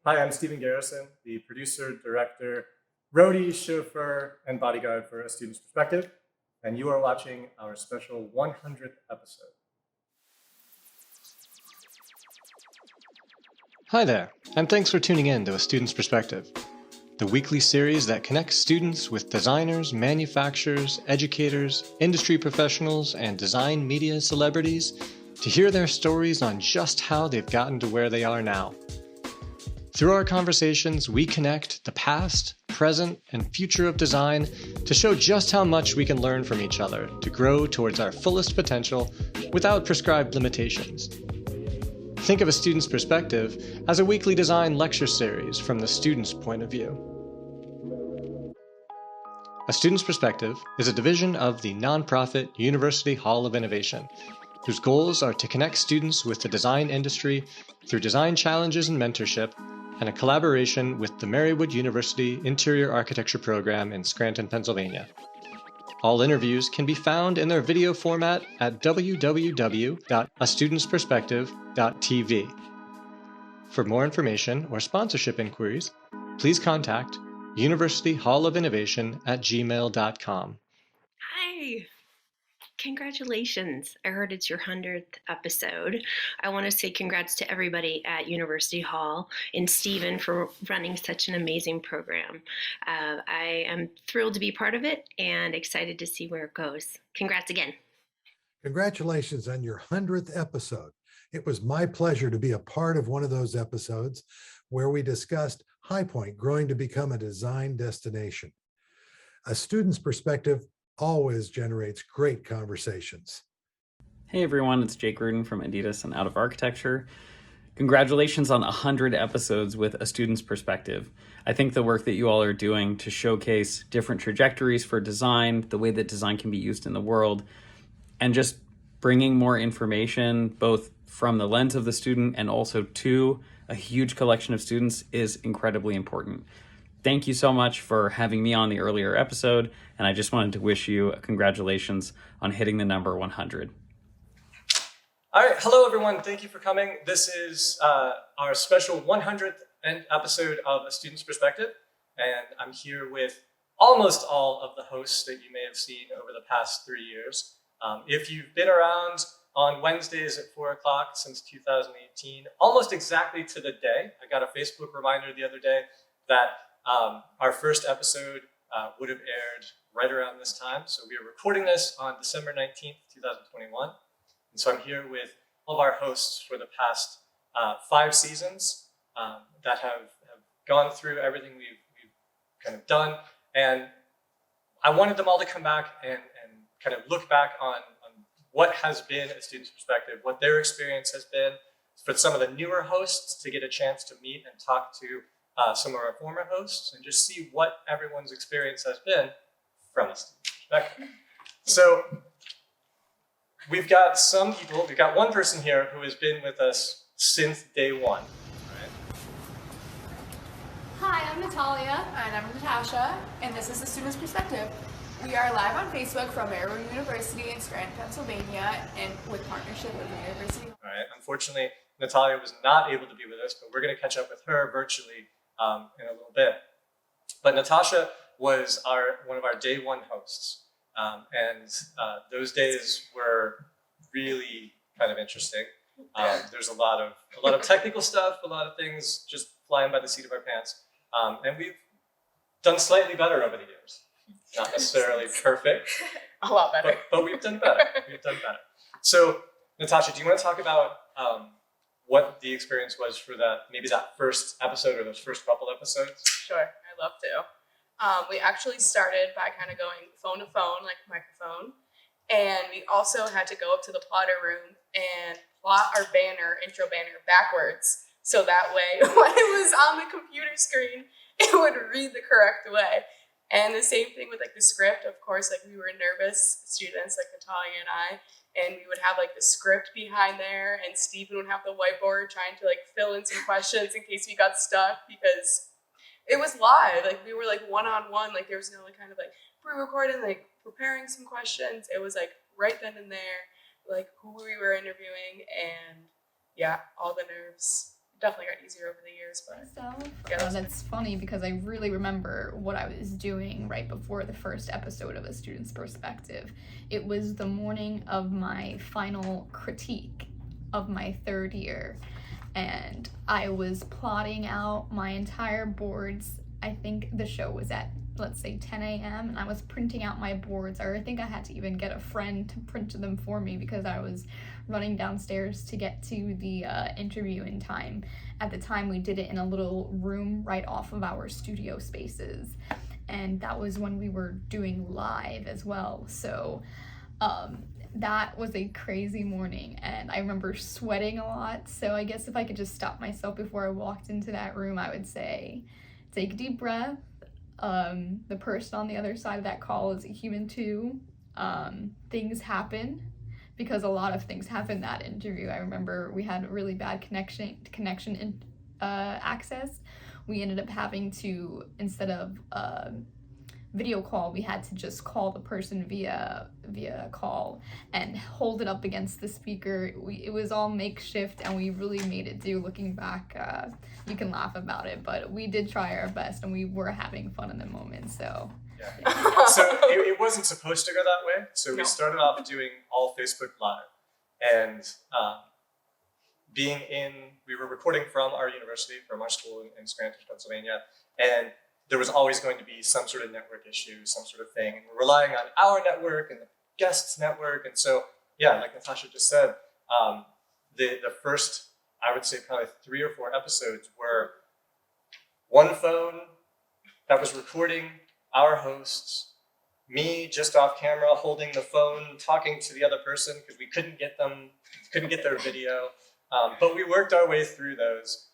Hi, I'm Stephen Garrison, the producer, director, roadie, chauffeur, and bodyguard for A Student's Perspective, and you are watching our special 100th episode. Hi there, and thanks for tuning in to A Student's Perspective, the weekly series that connects students with designers, manufacturers, educators, industry professionals, and design media celebrities to hear their stories on just how they've gotten to where they are now. Through our conversations, we connect the past, present, and future of design to show just how much we can learn from each other to grow towards our fullest potential without prescribed limitations. Think of A Student's Perspective as a weekly design lecture series from the student's point of view. A Student's Perspective is a division of the nonprofit University Hall of Innovation, whose goals are to connect students with the design industry through design challenges and mentorship, and a collaboration with the Marywood University Interior Architecture Program in Scranton, Pennsylvania. All interviews can be found in their video format at www.astudentsperspective.tv. For more information or sponsorship inquiries, please contact universityhallofinnovation@gmail.com. Hi! Congratulations. I heard it's your 100th episode. I want to say congrats to everybody at University Hall and Stephen for running such an amazing program. I am thrilled to be part of it and excited to see where it goes. Congrats again. Congratulations on your 100th episode. It was my pleasure to be a part of one of those episodes where we discussed High Point growing to become a design destination. A Student's Perspective always generates great conversations. Hey everyone, it's Jake Rudin from Adidas and Out of Architecture. Congratulations on 100 episodes with A Student's Perspective. I think the work that you all are doing to showcase different trajectories for design, the way that design can be used in the world, and just bringing more information both from the lens of the student and also to a huge collection of students is incredibly important. Thank you so much for having me on the earlier episode, and I just wanted to wish you congratulations on hitting the number 100. All right, hello everyone, thank you for coming. This is our special 100th episode of A Student's Perspective, and I'm here with almost all of the hosts that you may have seen over the past 3 years. If you've been around on Wednesdays at 4 o'clock since 2018, almost exactly to the day, I got a Facebook reminder the other day that our first episode would have aired right around this time. So we are recording this on December 19th, 2021. And so I'm here with all of our hosts for the past 5 seasons that have gone through everything we've kind of done. And I wanted them all to come back and kind of look back on what has been A Student's Perspective, what their experience has been, for some of the newer hosts to get a chance to meet and talk to some of our former hosts and just see what everyone's experience has been from a student's perspective. So we've got one person here who has been with us since day one. Right? Hi, I'm Natalia. And I'm Natasha, and this is The Student's Perspective. We are live on Facebook from Marywood University in Scranton, Pennsylvania, and with partnership with the University. All right. Unfortunately, Natalia was not able to be with us, but we're going to catch up with her virtually in a little bit. But Natasha was one of our day one hosts, and those days were really kind of interesting. There's a lot of technical stuff, a lot of things just flying by the seat of our pants, and we've done slightly better over the years. Not necessarily perfect, A lot better. but we've done better. So, Natasha, do you want to talk about what the experience was for that first episode or those first couple episodes? Sure, I'd love to. We actually started by kind of going phone to phone, like microphone, and we also had to go up to the plotter room and plot our intro banner backwards, so that way when it was on the computer screen, it would read the correct way. And the same thing with like the script. Of course, like we were nervous students, like Natalia and I, and we would have like the script behind there, and Stephen would have the whiteboard trying to like fill in some questions in case we got stuck, because it was live. Like we were like one-on-one, like there was no like kind of like pre-recording, like preparing some questions. It was like right then and there, like who we were interviewing, and yeah, all the nerves definitely got easier over the years, but yeah, That's funny because I really remember what I was doing right before the first episode of A Student's Perspective. It was the morning of my final critique of my third year, and I was plotting out my entire boards. I think the show was at, let's say, 10 a.m. and I was printing out my boards, or I think I had to even get a friend to print them for me because I was running downstairs to get to the interview in time. At the time, we did it in a little room right off of our studio spaces, and that was when we were doing live as well. So that was a crazy morning, and I remember sweating a lot. So I guess if I could just stop myself before I walked into that room, I would say, take a deep breath. The person on the other side of that call is a human too. Things happen, because a lot of things happened that interview. I remember we had really bad connection access. We ended up having to, instead of video call, we had to just call the person via call and hold it up against the speaker. It was all makeshift, and we really made it do. Looking back, you can laugh about it, but we did try our best, and we were having fun in the moment. So yeah. So it wasn't supposed to go that way. So we started off doing all Facebook Live, and we were recording from our university, from our school in Scranton, Pennsylvania, and there was always going to be some sort of network issue, some sort of thing. And we're relying on our network and the guests' network. And so, yeah, like Natasha just said, the first, I would say probably 3 or 4 episodes were one phone that was recording our hosts, me just off camera holding the phone, talking to the other person because we couldn't get their video. But we worked our way through those.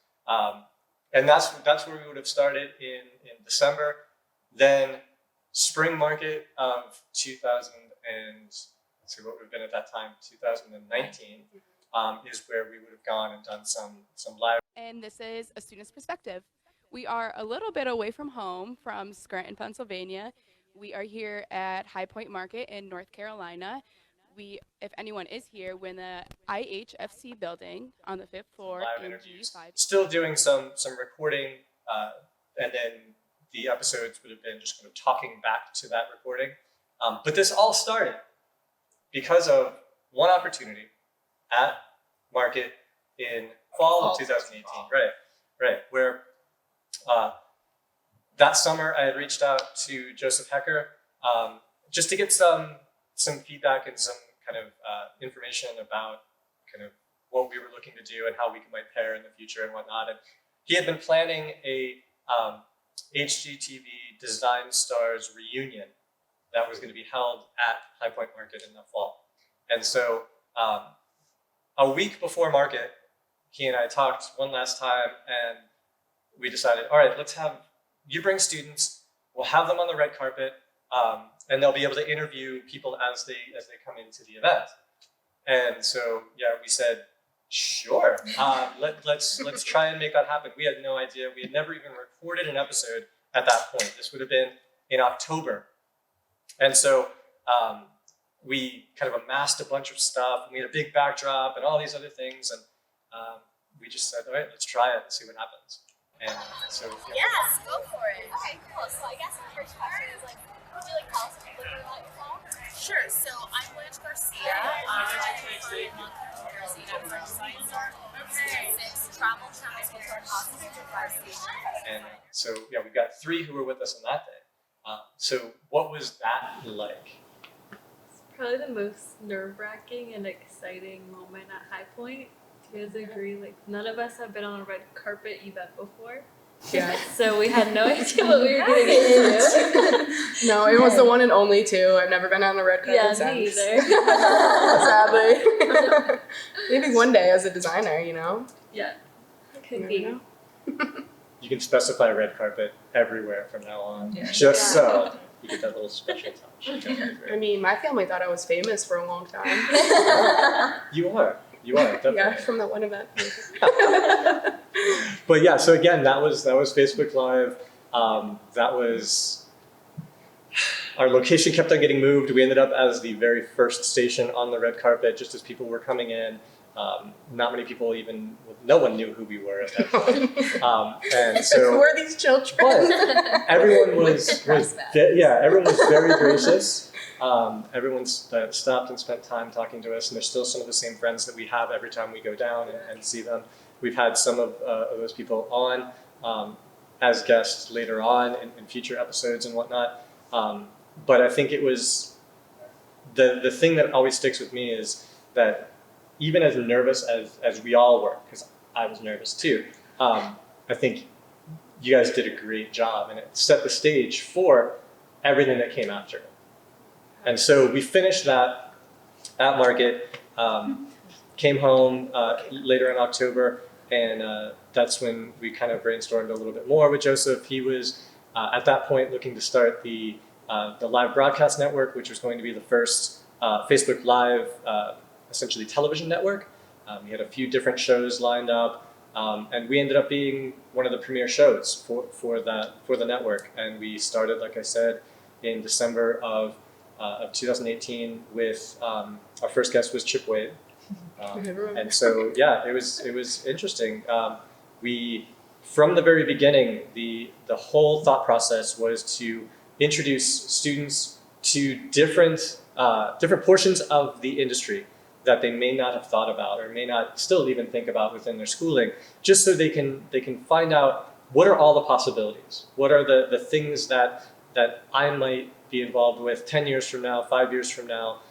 And that's where we would have started in December. Then spring market of 2000 and let's see what would have been at that time, 2019, is where we would have gone and done some live. And this is A Student's Perspective. We are a little bit away from home, from Scranton, Pennsylvania. We are here at High Point Market in North Carolina. We, if anyone is here, we're in the IHFC building on the 5th floor Live in interviews. G5. Still doing some recording, and then the episodes would have been just kind of talking back to that recording. But this all started because of one opportunity at Market in fall of 2018. Right, where that summer I had reached out to Joseph Hecker just to get some feedback and some kind of information about kind of what we were looking to do and how we might pair in the future and whatnot. And he had been planning a HGTV Design Stars reunion that was going to be held at High Point Market in the fall. And so a week before Market, he and I talked one last time, and we decided, all right, let's have you bring students, we'll have them on the red carpet, and they'll be able to interview people as they come into the event. And so, yeah, we said, sure, let's try and make that happen. We had no idea. We had never even recorded an episode at that point. This would have been in October. And so we kind of amassed a bunch of stuff, and we had a big backdrop and all these other things. And we just said, all right, let's try it and see what happens. And so, yeah. Yes, go for it. Okay, cool. So I guess the first question is like, would you like tell us a little bit about yourself? Sure. So I'm Blanche Garcia. I came from New Jersey. I'm from design. Six travel channels with our classes to Fire Station. And so, yeah, we've got 3 who were with us on that day. So what was that like? Probably the most nerve-wracking and exciting moment at High Point. Do you guys agree? Like, none of us have been on a red carpet event before. Yeah. So we had no idea what we were going to get into. No, it was the one and only too. I've never been on a red carpet Yeah, since. me either. Sadly. Maybe one day as a designer, you know? Yeah, could You be. know? You can specify red carpet everywhere from now on, just so you get that little special touch. I mean, my family thought I was famous for a long time. You are, definitely. Yeah, from that one event. But yeah, so again, that was Facebook Live. That was, our location kept on getting moved. We ended up as the very first station on the red carpet, just as people were coming in. Not many people no one knew who we were at that point. And so, who are these children? But everyone was very gracious. Everyone stopped and spent time talking to us, and there's still some of the same friends that we have every time we go down and see them. We've had some of those people on as guests later on in future episodes and whatnot. But I think it was the thing that always sticks with me is that even as nervous as we all were, because I was nervous too, I think you guys did a great job, and it set the stage for everything that came after. And so we finished that at Market, came home later in October, and that's when we kind of brainstormed a little bit more with Joseph. He was at that point looking to start the live broadcast network, which was going to be the first Facebook Live, essentially television network. We had a few different shows lined up, and we ended up being one of the premier shows for the network. And we started, like I said, in December of 2018 with our first guest was Chip Wade. And so, yeah, it was interesting. We, from the very beginning, the whole thought process was to introduce students to different portions of the industry that they may not have thought about or may not still even think about within their schooling, just so they can find out what are all the possibilities, what are the things that I might be involved with 10 years from now, 5 years from now,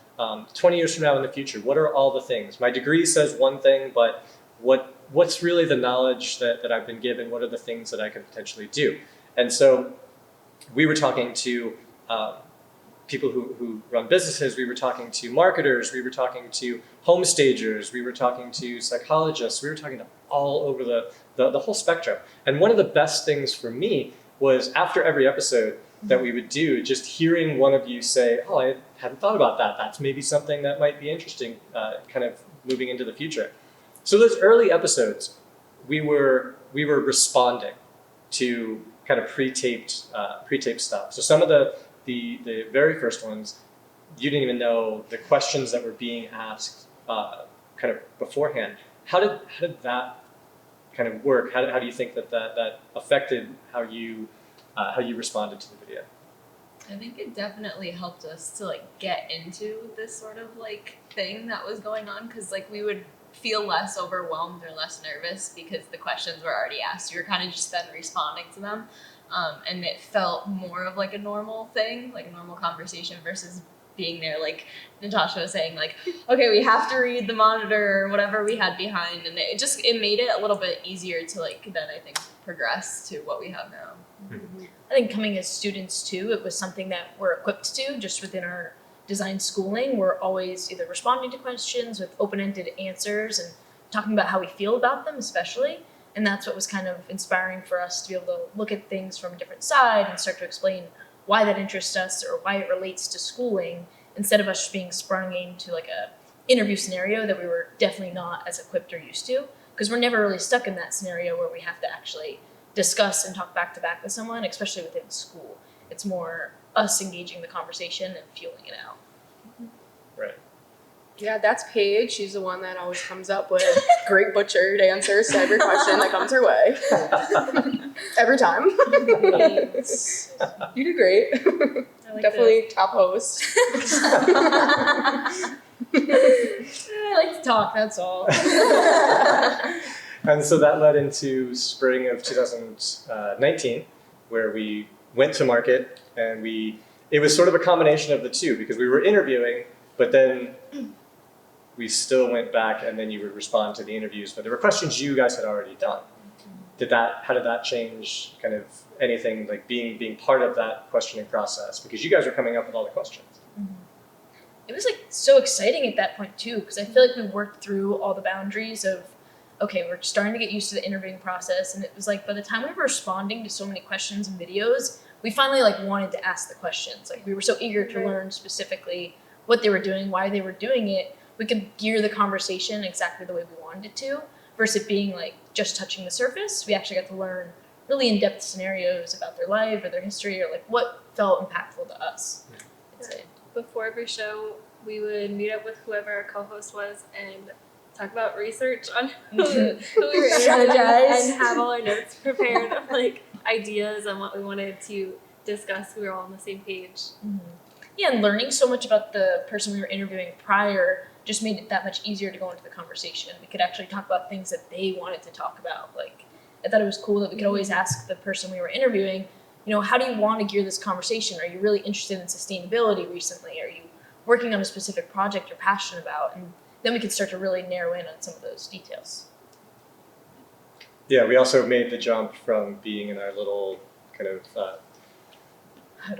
20 years from now in the future. What are all the things? My degree says one thing, but what's really the knowledge that I've been given? What are the things that I could potentially do? And so we were talking to people who run businesses, we were talking to marketers, we were talking to home stagers, we were talking to psychologists, we were talking to all over the whole spectrum. And one of the best things for me was after every episode that we would do, just hearing one of you say, oh, I hadn't thought about that. That's maybe something that might be interesting, kind of moving into the future. So those early episodes, we were responding to kind of pre-taped stuff. So some of the very first ones, you didn't even know the questions that were being asked kind of beforehand. How did that kind of work? How do you think that affected how you responded to the video? I think it definitely helped us to like get into this sort of like thing that was going on, because like we would feel less overwhelmed or less nervous because the questions were already asked. You were kind of just then responding to them. And it felt more of like a normal thing, like a normal conversation, versus being there, like Natasha was saying, like, okay, we have to read the monitor or whatever we had behind. And it made it a little bit easier to like then I think progress to what we have now. Mm-hmm. I think coming as students too, it was something that we're equipped to just within our design schooling. We're always either responding to questions with open-ended answers and talking about how we feel about them, especially. And that's what was kind of inspiring for us to be able to look at things from a different side and start to explain why that interests us or why it relates to schooling, instead of us just being sprung into like a interview scenario that we were definitely not as equipped or used to, because we're never really stuck in that scenario where we have to actually discuss and talk back to back with someone, especially within school. It's more us engaging the conversation and feeling it out. Right. Yeah, that's Paige. She's the one that always comes up with great butchered answers to every question that comes her way. Every time. You do great. Like Definitely top host. I like to talk, that's all. And so that led into spring of 2019, where we went to Market, and it was sort of a combination of the two, because we were interviewing, but then we still went back, and then you would respond to the interviews, but there were questions you guys had already done. How did that change kind of anything, like being part of that questioning process? Because you guys were coming up with all the questions. It was like so exciting at that point too, because I feel like we worked through all the boundaries of, okay, we're starting to get used to the interviewing process, and it was like by the time we were responding to so many questions and videos, we finally like wanted to ask the questions. Like we were so eager to learn specifically what they were doing, why they were doing it. We could gear the conversation exactly the way we wanted it to, versus it being like just touching the surface. We actually got to learn really in-depth scenarios about their life or their history, or like what felt impactful to us. Before every show, we would meet up with whoever our co-host was and talk about research on who we were Strategize. and have all our notes prepared of like ideas on what we wanted to discuss. We were all on the same page. Yeah, and learning so much about the person we were interviewing prior just made it that much easier to go into the conversation. We could actually talk about things that they wanted to talk about. Like, I thought it was cool that we could always ask the person we were interviewing, you know, how do you want to gear this conversation? Are you really interested in sustainability recently? Are you working on a specific project you're passionate about? And then we could start to really narrow in on some of those details. Yeah, we also made the jump from being in our little kind of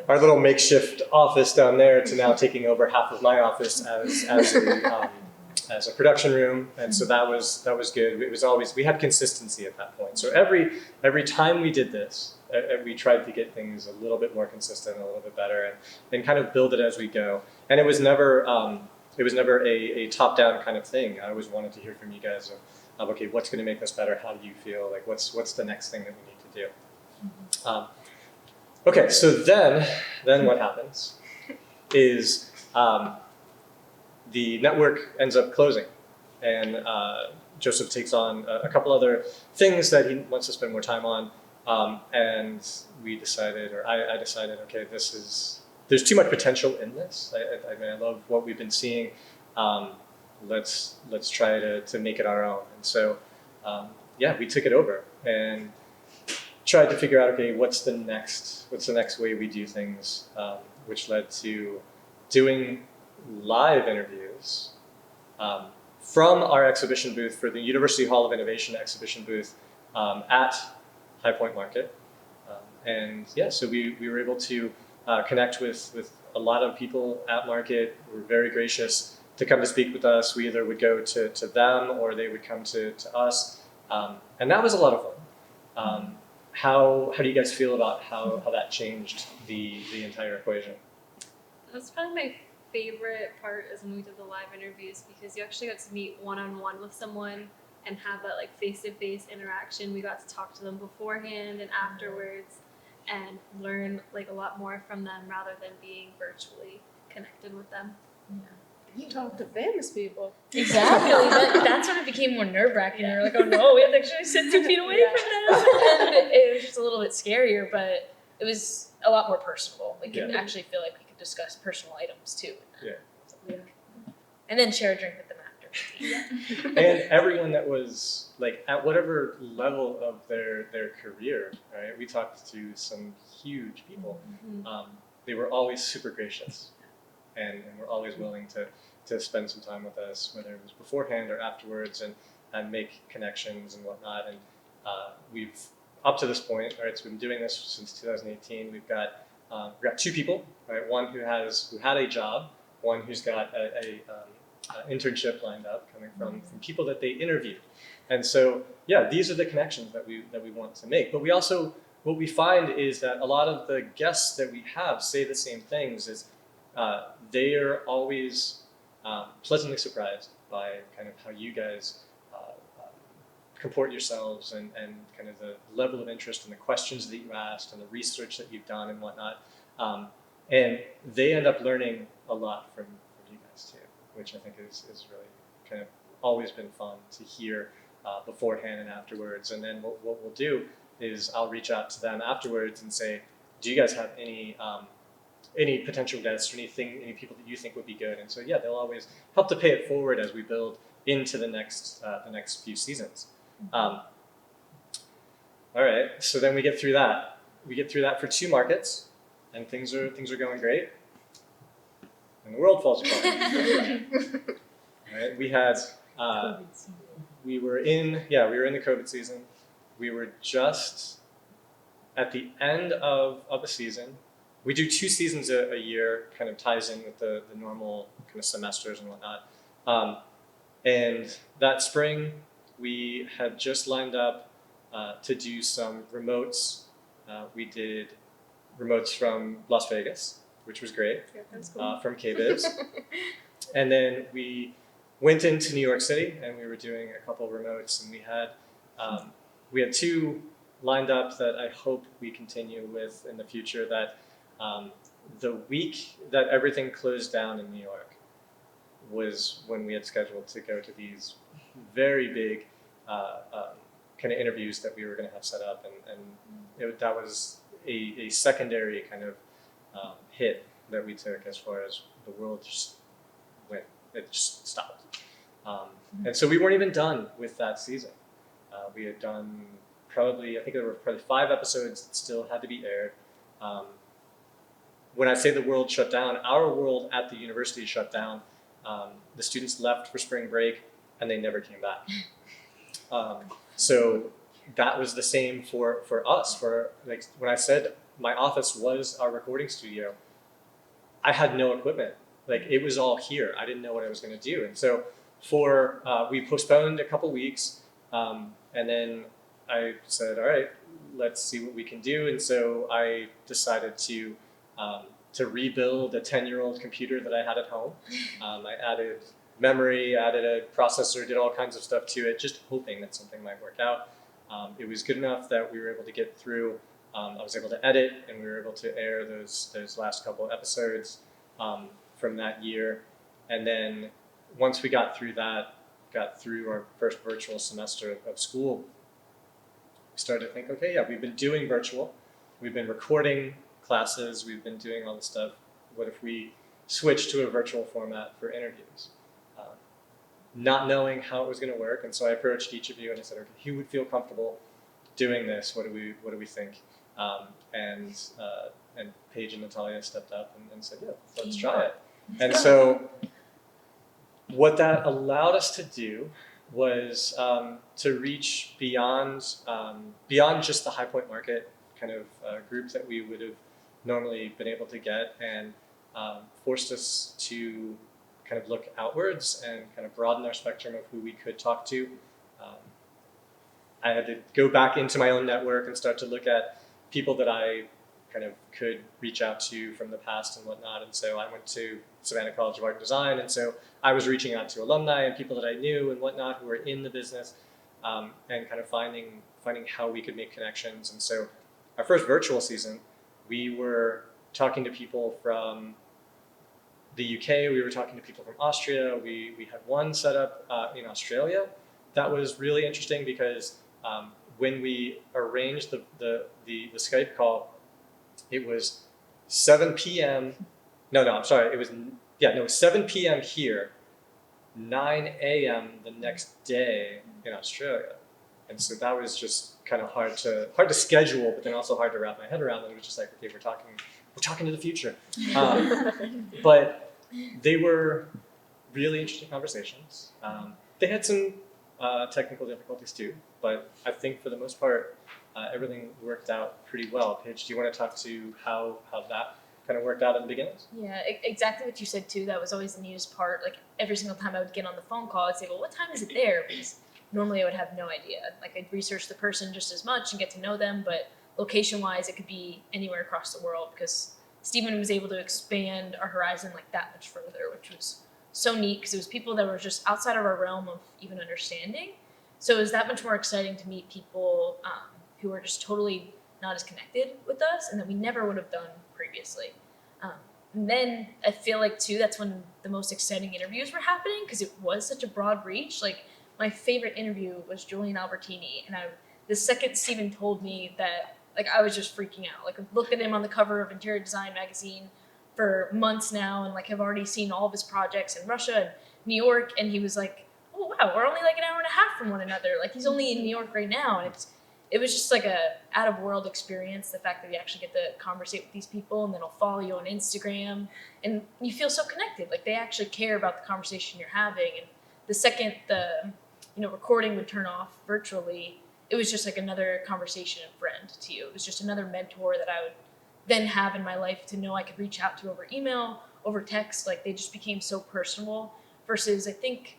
our little makeshift office down there to now taking over half of my office as a production room, and so that was good. It was always, we had consistency at that point. So every time we did this, we tried to get things a little bit more consistent, a little bit better, and kind of build it as we go. And it was never a top-down kind of thing. I always wanted to hear from you guys of okay, what's going to make this better? How do you feel? Like what's the next thing that we need to do? Okay, so then what happens is the network ends up closing, and Joseph takes on a couple other things that he wants to spend more time on, and we decided, or I decided, okay, there's too much potential in this. I mean, I love what we've been seeing. Let's try to make it our own. And so, yeah, we took it over and tried to figure out, okay, what's the next way we do things, which led to doing live interviews from our exhibition booth for the University Hall of Innovation exhibition booth at High Point Market. And yeah, so we were able to connect with a lot of people at Market who were very gracious to come to speak with us. We either would go to them or they would come to us. And that was a lot of fun. How do you guys feel about how that changed the entire equation? That's probably my favorite part is when we did the live interviews, because you actually got to meet one-on-one with someone and have that like face-to-face interaction. We got to talk to them beforehand and afterwards and learn like a lot more from them rather than being virtually connected with them. You talk to famous people. Exactly. That's when it became more nerve-wracking. You're like, oh no, we have to actually sit 2 feet away from them. And it was just a little bit scarier, but it was a lot more personable. Like, you actually feel like we could discuss personal items too. Yeah. And then share a drink with them after. And everyone that was like at whatever level of their career, right? We talked to some huge people. They were always super gracious, and were always willing to spend some time with us, whether it was beforehand or afterwards, and make connections and whatnot. And we've up to this point, right? So we've been doing this since 2018. We've got 2 people, right? One who had a job, one who's got a internship lined up, coming from people that they interviewed. And so, yeah, these are the connections that we want to make. But we also, what we find is that a lot of the guests that we have say the same things. Is they are always pleasantly surprised by kind of how you guys comport yourselves and kind of the level of interest and the questions that you asked and the research that you've done and whatnot. And they end up learning a lot from you guys too, which I think is really kind of always been fun to hear beforehand and afterwards. And then what we'll do is I'll reach out to them afterwards and say, do you guys have any potential guests or any people that you think would be good? And so yeah, they'll always help to pay it forward as we build into the next few seasons. All right, so then we get through that. We get through that for 2 markets, and things are going great, and the world falls apart. Right? We had we were in the COVID season. We were just at the end of a season. We do 2 seasons a year, kind of ties in with the normal kind of semesters and whatnot. And that spring, we had just lined up to do some remotes. We did remotes from Las Vegas, which was great, from KBIS. And then we went into New York City, and we were doing a couple of remotes, and we had 2 lined up that I hope we continue with in the future. That the week that everything closed down in New York was when we had scheduled to go to these very big kind of interviews that we were going to have set up, and that was a secondary kind of hit that we took as far as the world just went. It just stopped. And so we weren't even done with that season. We had done I think there were probably 5 episodes that still had to be aired. When I say the world shut down, our world at the university shut down. The students left for spring break and they never came back. So that was the same for us. For like when I said my office was our recording studio, I had no equipment. Like it was all here. I didn't know what I was going to do. And so we postponed a couple weeks, and then I said, all right, let's see what we can do. And so I decided to rebuild a 10-year-old computer that I had at home. I added memory, added a processor, did all kinds of stuff to it, just hoping that something might work out. It was good enough that we were able to get through. I was able to edit, and we were able to air those last couple of episodes from that year. And then once we got through our first virtual semester of school, we started to think, okay, yeah, we've been doing virtual, we've been recording classes, we've been doing all this stuff. What if we switch to a virtual format for interviews? Not knowing how it was going to work, and so I approached each of you and I said, okay, who would feel comfortable doing this? What do we think? And Paige and Natalia stepped up and said, yeah, let's try it. And so what that allowed us to do was to reach beyond just the High Point Market kind of group that we would have normally been able to get, and forced us to kind of look outwards and kind of broaden our spectrum of who we could talk to. I had to go back into my own network and start to look at people that I kind of could reach out to from the past and whatnot. And so I went to Savannah College of Art and Design, and so I was reaching out to alumni and people that I knew and whatnot who were in the business, and kind of finding how we could make connections. And so our first virtual season, we were talking to people from the UK, we were talking to people from Austria, we had one set up in Australia. That was really interesting because when we arranged the Skype call, it was 7 p.m. I'm sorry. It was 7 p.m. here, 9 a.m. the next day in Australia, and so that was just kind of hard to schedule, but then also hard to wrap my head around. And it was just like, okay, we're talking to the future, but they were really interesting conversations. They had some technical difficulties too, but I think for the most part, everything worked out pretty well. Paige, do you want to talk to how that kind of worked out at the beginning? Yeah, exactly what you said too. That was always the neatest part. Like every single time I would get on the phone call, I'd say, well, what time is it there? Because normally I would have no idea. Like I'd research the person just as much and get to know them, but location-wise, it could be anywhere across the world because Stephen was able to expand our horizon like that much further, which was so neat because it was people that were just outside of our realm of even understanding. So it was that much more exciting to meet people who were just totally not as connected with us and that we never would have done previously. And then I feel like too, that's when the most exciting interviews were happening because it was such a broad reach. Like my favorite interview was Julian Albertini, and the second Stephen told me that, like I was just freaking out. Like I've looked at him on the cover of Interior Design magazine for months now, and like have already seen all of his projects in Russia and New York, and he was like, oh wow, we're only like an hour and a half from one another. Like he's only in New York right now, and it was just like a out of world experience. The fact that you actually get to conversate with these people, and then they'll follow you on Instagram, and you feel so connected. Like they actually care about the conversation you're having. And the second the recording would turn off virtually, it was just like another conversation and friend to you. It was just another mentor that I would then have in my life to know I could reach out to over email, over text. Like they just became so personal versus I think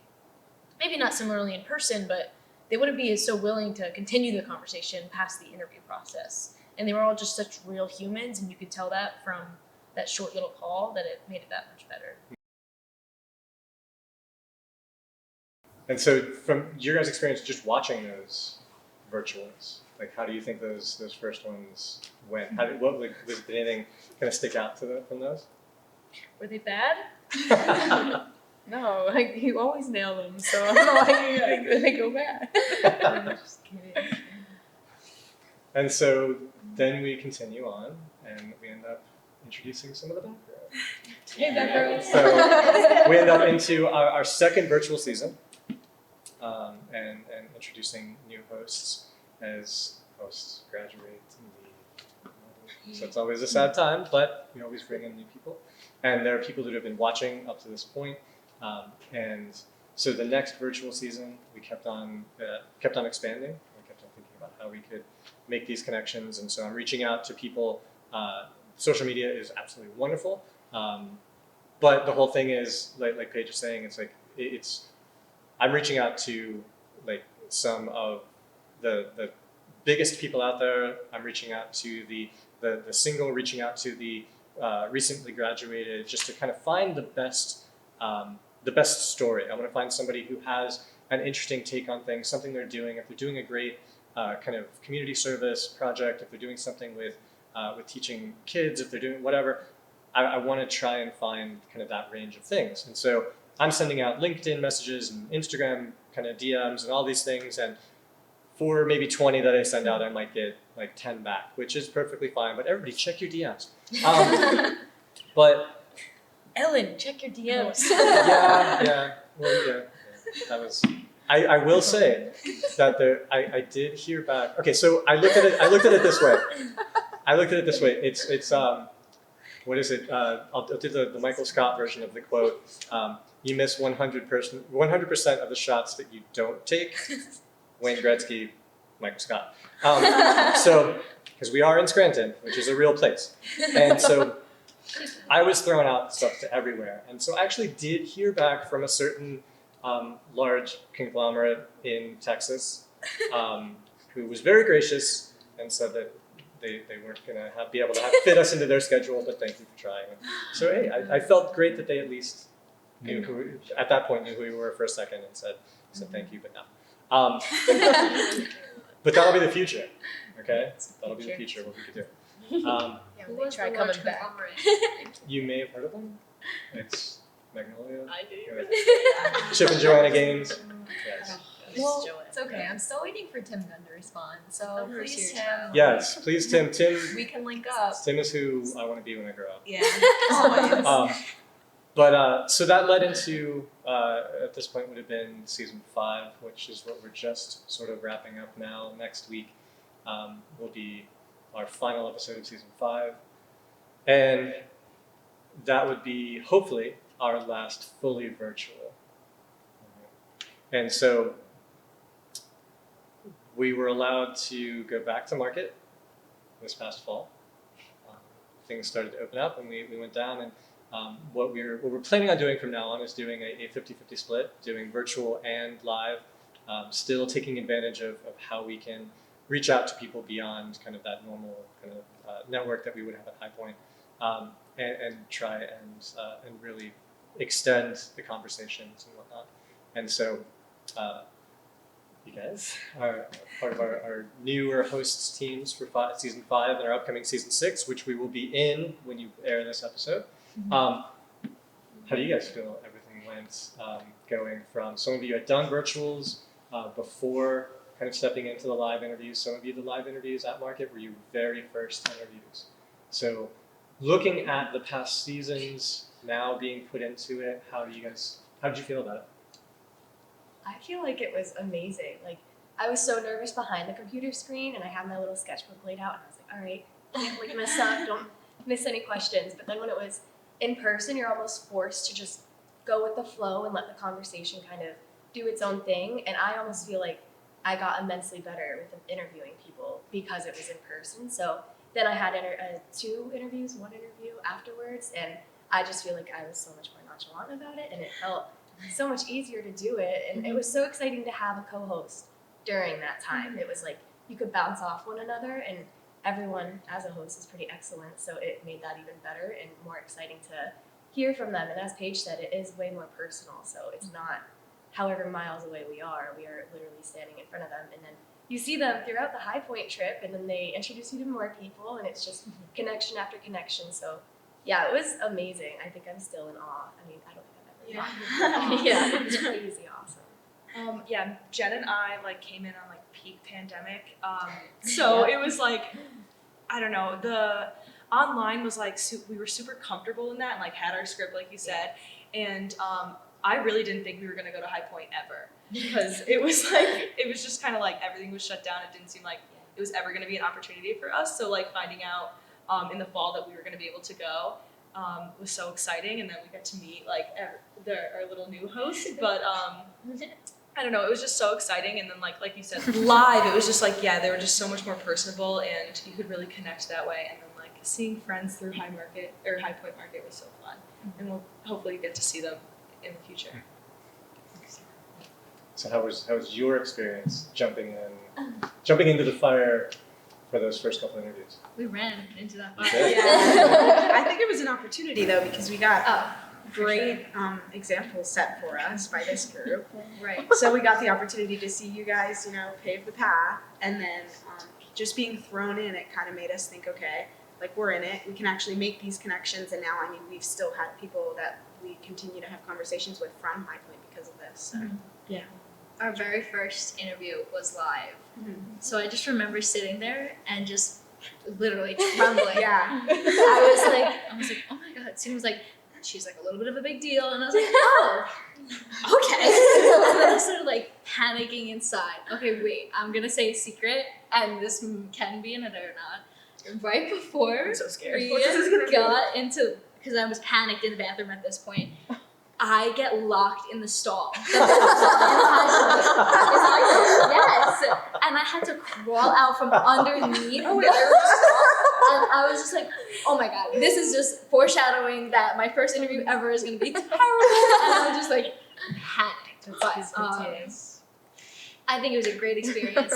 maybe not similarly in person, but they wouldn't be so willing to continue the conversation past the interview process. And they were all just such real humans, and you could tell that from that short little call that it made it that much better. And so from your guys' experience just watching those virtuals, like how do you think those first ones went? Did anything kind of stick out from those? Were they bad? No, like you always nail them, so I don't know why they go bad. I'm just kidding. And so then we continue on, and we end up introducing some of the background. Hey, that girl. So we end up into our second virtual season, and introducing new hosts as hosts graduate and leave. So it's always a sad time, but we always bring in new people. And there are people that have been watching up to this point. And so the next virtual season, we kept on expanding. We kept on thinking about how we could make these connections. And so I'm reaching out to people. Social media is absolutely wonderful. But the whole thing is, like Paige was saying, it's I'm reaching out to like some of the biggest people out there. I'm reaching out to the single, reaching out to the recently graduated, just to kind of find the best story. I want to find somebody who has an interesting take on things, something they're doing. If they're doing a great kind of community service project, if they're doing something with teaching kids, if they're doing whatever, I want to try and find kind of that range of things. And so I'm sending out LinkedIn messages and Instagram kind of DMs and all these things. And for maybe 20 that I send out, I might get like 10 back, which is perfectly fine. But everybody, check your DMs. But Ellen, check your DMs. yeah. Well, yeah. That was. I will say that I did hear back. Okay, so I looked at it this way. It's what is it? I'll do the Michael Scott version of the quote. You miss 100% of the shots that you don't take. Wayne Gretzky, Michael Scott. So, because we are in Scranton, which is a real place, and so I was throwing out stuff to everywhere, and so I actually did hear back from a certain large conglomerate in Texas, who was very gracious and said that they weren't going to be able to fit us into their schedule, but thank you for trying. So hey, I felt great that they at least knew at that point knew who we were for a second and said thank you, but no. But that'll be the future, okay? That'll be the future, what we could do. They try coming back. You may have heard of them. It's Magnolia. I did. Chip and Joanna Gaines. Yes. Well, it's okay. I'm still waiting for Tim Gunn to respond. So please, Tim. Yes, please, Tim. We can link up. Tim is who I want to be when I grow up. Yeah, always. But so that led into, at this point would have been season 5, which is what we're just sort of wrapping up now. Next week will be our final episode of season 5. And that would be, hopefully, our last fully virtual. And so we were allowed to go back to market this past fall. Things started to open up and we went down, and what we're planning on doing from now on is doing a 50-50 split, doing virtual and live, still taking advantage of how we can reach out to people beyond kind of that normal kind of network that we would have at High Point, and try and really extend the conversations and whatnot. And so you guys are part of our newer hosts teams for season 5 and our upcoming season 6, which we will be in when you air this episode. How do you guys feel everything went, going from some of you had done virtuals before kind of stepping into the live interviews? Some of you, the live interviews at market were your very first interviews. So looking at the past seasons now being put into it, how did you feel about it? I feel like it was amazing. Like, I was so nervous behind the computer screen, and I had my little sketchbook laid out, and I was like, all right, can't like mess up, don't miss any questions. But then when it was in person, you're almost forced to just go with the flow and let the conversation kind of do its own thing. And I almost feel like I got immensely better with interviewing people because it was in person. So then I had 2 interviews, 1 interview afterwards, and I just feel like I was so much more nonchalant about it, and it felt so much easier to do it. And it was so exciting to have a co-host during that time. It was like you could bounce off one another, and everyone as a host is pretty excellent, so it made that even better and more exciting to hear from them. And as Paige said, it is way more personal, so it's not however miles away we are literally standing in front of them, and then you see them throughout the High Point trip, and then they introduce you to more people, and it's just connection after connection. So yeah, it was amazing. I think I'm still in awe. I mean, I don't think I've Yeah. Yeah. It's crazy awesome. Yeah, Jen and I like came in on like peak pandemic. So it was like, I don't know, the online was like, we were super comfortable in that and like had our script, like you said. And I really didn't think we were gonna go to High Point ever because it was like, it was just kind of like everything was shut down. It didn't seem like it was ever gonna be an opportunity for us. So like finding out in the fall that we were gonna be able to go was so exciting. And then we got to meet like our little new host, but I don't know, it was just so exciting. And then like you said, live, it was just like, yeah, they were just so much more personable and you could really connect that way. And then like seeing friends through High Point Market was so fun. And we'll hopefully get to see them in the future. So how was your experience jumping into the fire for those first couple interviews? We ran into that fire. Okay. Yeah. I think it was an opportunity though because we got great examples set for us by this group. Right. So we got the opportunity to see you guys, pave the path, and then just being thrown in, it kind of made us think, okay, like we're in it, we can actually make these connections, and now, I mean, we've still had people that we continue to have conversations with from High Point because of this. So. Yeah. Our very first interview was live. Mm-hmm. So I just remember sitting there and just literally trembling. Yeah. I was like, oh my God. Soon was like, she's like a little bit of a big deal. And I was like, oh, okay. And then I started like panicking inside. Okay, wait, I'm going to say a secret and this can be an edit or not. Right before I'm so scared. we What's this gonna got into, because I was panicked in the bathroom at this point, I get locked in the stall. Yes. And I had to crawl out from underneath the stall. And I was just like, oh my God, this is just foreshadowing that my first interview ever is going to be terrible. And I was just like panicked. But I think it was a great experience.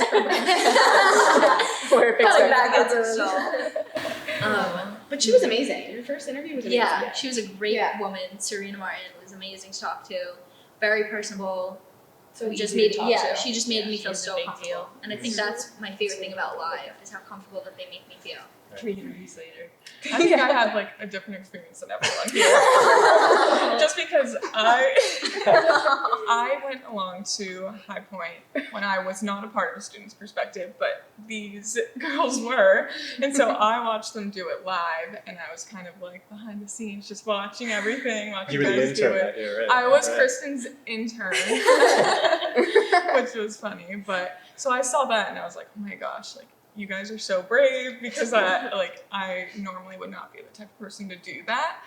We're back into the stall. But she was amazing. Your first interview was amazing. Yeah, she was a great woman. Serena Martin was amazing to talk to. Very personable. So she just made me feel so comfortable. And I think that's my favorite thing about live is how comfortable that they make me feel. 3 interviews later. I think I had like a different experience than everyone here. Just because I went along to High Point when I was not a part of a student's perspective, but these girls were. And so I watched them do it live, and I was kind of like behind the scenes, just watching everything, watching You were the guys do intern it. that year, right? I was Right. Kristen's intern, which was funny. But so I saw that, and I was like, oh my gosh, like, you guys are so brave, because I normally would not be the type of person to do that.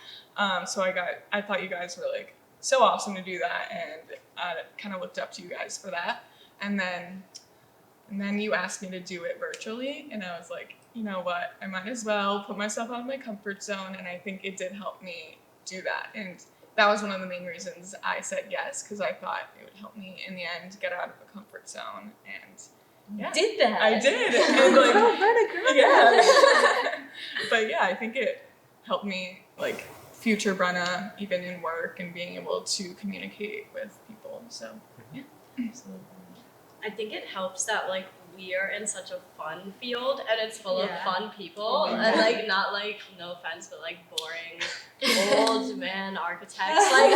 So I thought you guys were like so awesome to do that, and I kind of looked up to you guys for that. And then you asked me to do it virtually, and I was like, you know what, I might as well put myself out of my comfort zone, and I think it did help me do that. And that was one of the main reasons I said yes, because I thought it would help me in the end get out of the comfort zone. And yeah, Did that? I did. And like, yeah. But yeah, I think it helped me like future Brenna, even in work and being able to communicate with people. So yeah, absolutely. I think it helps that like we are in such a fun field and it's full of fun people and like not like, no offense, but like boring old man architects. Like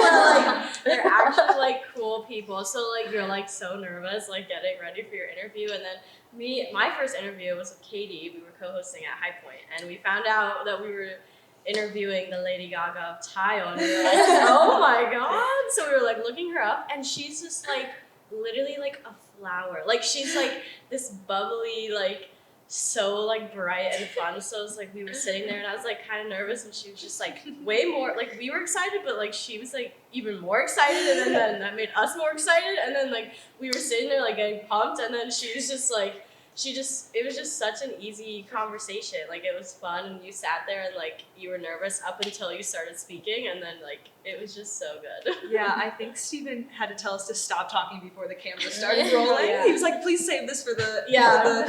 they're actually like cool people. So like you're like so nervous like getting ready for your interview, and then my first interview was with Katie. We were co-hosting at High Point, and we found out that we were interviewing the Lady Gaga of tile, and we were like, oh my God. So we were like looking her up, and she's just like literally like a flower. Like she's like this bubbly, like so like bright and fun. So it was like we were sitting there and I was like kind of nervous, and she was just like way more, like we were excited, but like she was like even more excited, and then that made us more excited, and then like we were sitting there like getting pumped, and then she was just like it was just such an easy conversation. Like it was fun, and you sat there and like you were nervous up until you started speaking, and then like it was just so good. Yeah, I think Steven had to tell us to stop talking before the camera started rolling. Yeah. He was like, please save this for the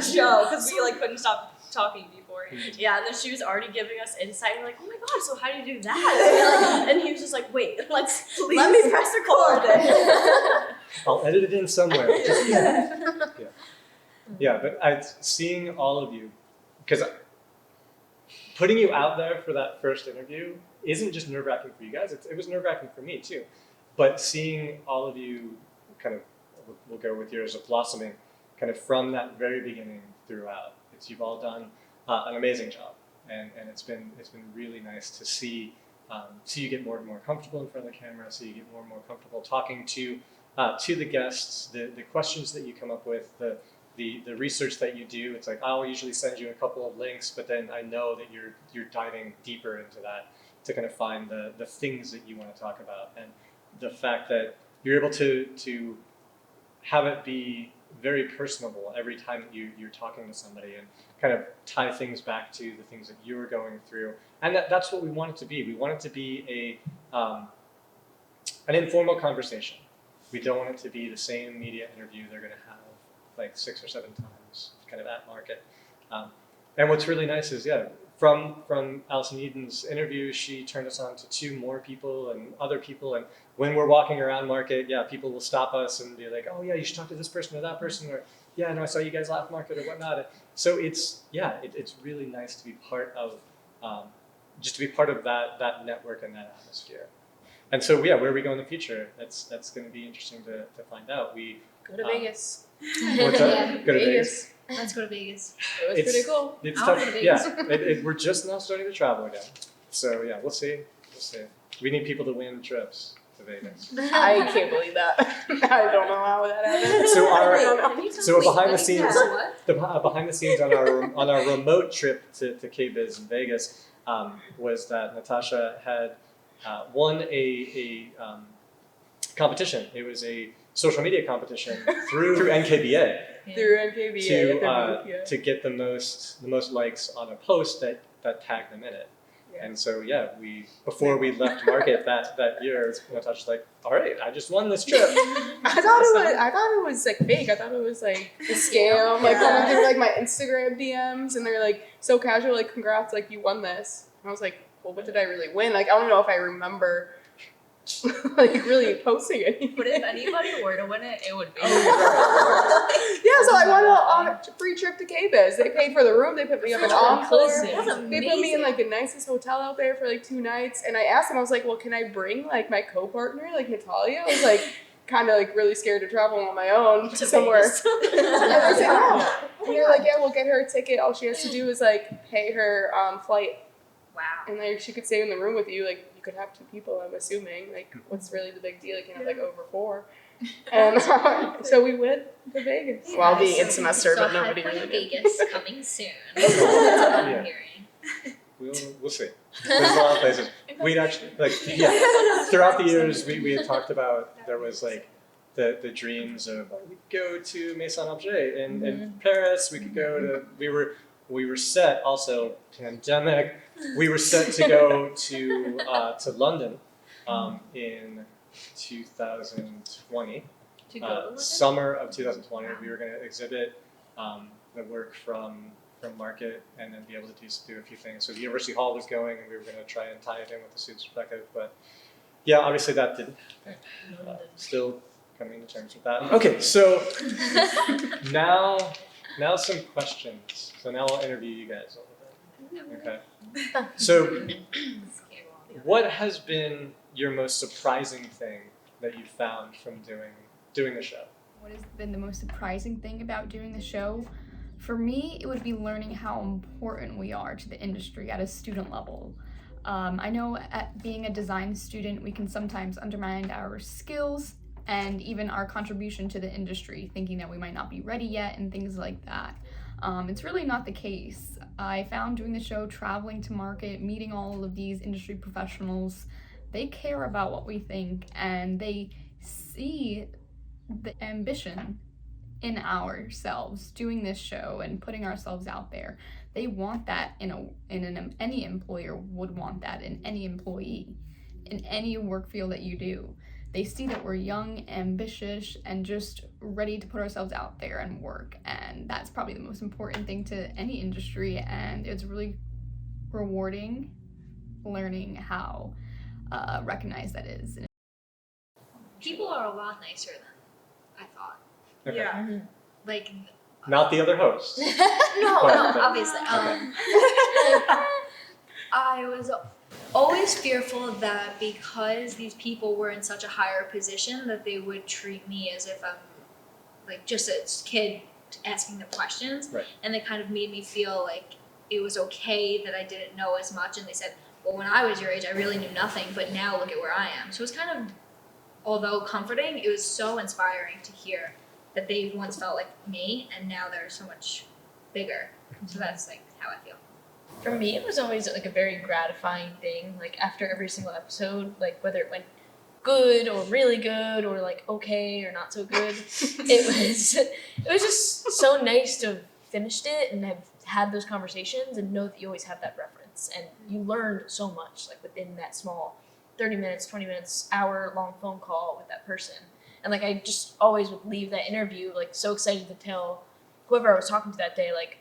show, because we like couldn't stop talking before. Yeah, and then she was already giving us insight. We're like, oh my God, so how do you do that? And he was just like, wait, let me press record. I'll edit it in somewhere. Yeah, but seeing all of you, because putting you out there for that first interview isn't just nerve-wracking for you guys, it was nerve-wracking for me too. but seeing all of you kind of, we'll go with yours, of blossoming kind of from that very beginning throughout. You've all done an amazing job, and it's been really nice to see you get more and more comfortable in front of the camera, so you get more and more comfortable talking to the guests, the questions that you come up with, the research that you do. It's like, I'll usually send you a couple of links, but then I know that you're diving deeper into that to kind of find the things that you want to talk about, and the fact that you're able to have it be very personable every time that you're talking to somebody, and kind of tie things back to the things that you're going through. And that's what we want it to be. We want it to be an informal conversation. We don't want it to be the same media interview they're going to have like 6 or 7 times kind of at market. And what's really nice is, from Alison Eden's interview, she turned us on to 2 more people and other people. And when we're walking around market, people will stop us and be like, oh yeah, you should talk to this person or that person, or yeah, no, I saw you guys laugh market or whatnot. So it's really nice to be part of, just to be part of that network and that atmosphere. And so where we go in the future, that's going to be interesting to find out. We go to Vegas. What's that? Go to Vegas. Let's go to Vegas. It was pretty cool. It's I'll tough. go to Vegas. We're just now starting to travel again. So we'll see. We need people to win trips to Vegas. I can't believe that. I don't know how that happened. So behind the scenes on our remote trip to KBiz in Vegas was that Natasha had won a competition. It was a social media competition through NKBA. Through NKBA to get the most likes on a post that tagged them in it. Yeah. And so before we left market that year, Natasha's like, all right, I just won this trip. I thought it was like fake. I thought it was like a scam. Like coming through like my Instagram DMs, and they're like so casual, like congrats, like you won this. And I was like, well, what did I really win? Like I don't know if I remember like really posting anything. But if anybody were to win it, it would be. So I won a free trip to KBiz. They paid for the room. They put me up in Encore. They put me in like the nicest hotel out there for like 2 nights. And I asked them, I was like, well, can I bring like my co-partner, like Natalia? I was like kind of like really scared to travel on my own to somewhere. And they said no. And they're like, yeah, we'll get her a ticket. All she has to do is like pay her flight. Wow. And like she could stay in the room with you. Like you could have 2 people, I'm assuming. Like what's really the big deal? You can have like over 4. And so we went to Vegas. While being in semester, but nobody really did. Vegas coming soon. That's what I'm hearing. We'll see. There's a lot of places. We'd actually throughout the years we had talked about, there was like the dreams of we could go to Maison Objet in Paris. We could go to we were set, also pandemic. We were set to go to London in 2020. Summer of 2020. We were going to exhibit the work from market, and then be able to do a few things. So the University Hall was going, and we were going to try and tie it in with the student's perspective. But obviously that didn't happen. Still coming to terms with that. Okay, so now some questions. So now I'll interview you guys a little bit. Okay. So what has been your most surprising thing that you found from doing the show? What has been the most surprising thing about doing the show? For me, it would be learning how important we are to the industry at a student level. I know at being a design student, we can sometimes undermine our skills and even our contribution to the industry, thinking that we might not be ready yet and things like that. It's really not the case. I found doing the show, traveling to market, meeting all of these industry professionals, they care about what we think, and they see the ambition in ourselves doing this show and putting ourselves out there. They want that any employer would want that in any employee, in any work field that you do. They see that we're young, ambitious, and just ready to put ourselves out there and work. And that's probably the most important thing to any industry. And it's really rewarding learning how recognized that is. People are a lot nicer than I thought. Okay. Yeah. Like, not the other hosts. no, obviously. I was always was fearful that because these people were in such a higher position that they would treat me as if I'm like just a kid asking them questions. Right. And they kind of made me feel like it was okay that I didn't know as much. And they said, well, when I was your age, I really knew nothing, but now look at where I am. So it was kind of, although comforting, it was so inspiring to hear that they once felt like me and now they're so much bigger. So that's like how I feel. For me, it was always like a very gratifying thing. Like after every single episode, like whether it went good or really good or like okay or not so good, it was just so nice to have finished it and have had those conversations and know that you always have that reference and you learned so much like within that small 30 minutes, 20 minutes, hour-long phone call with that person. And like I just always would leave that interview like so excited to tell whoever I was talking to that day, like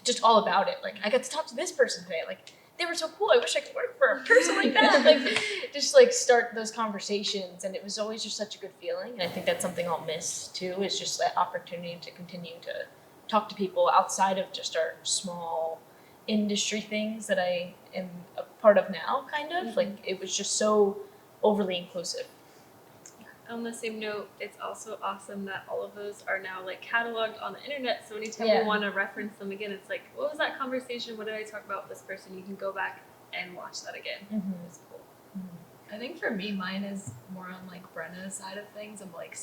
just all about it. Like I got to talk to this person today. Like they were so cool. I wish I could work for a person like that. Like just like start those conversations, and it was always just such a good feeling. And I think that's something I'll miss too. Is just that opportunity to continue to talk to people outside of just our small industry things that I am a part of now. Kind of like it was just so overly inclusive. On the same note, it's also awesome that all of those are now like cataloged on the internet. So anytime Yeah. we want to reference them again, it's like, what was that conversation? What did I talk about with this person? You can go back and watch that again. It's cool. I think for me, mine is more on like Brenna's side of things of like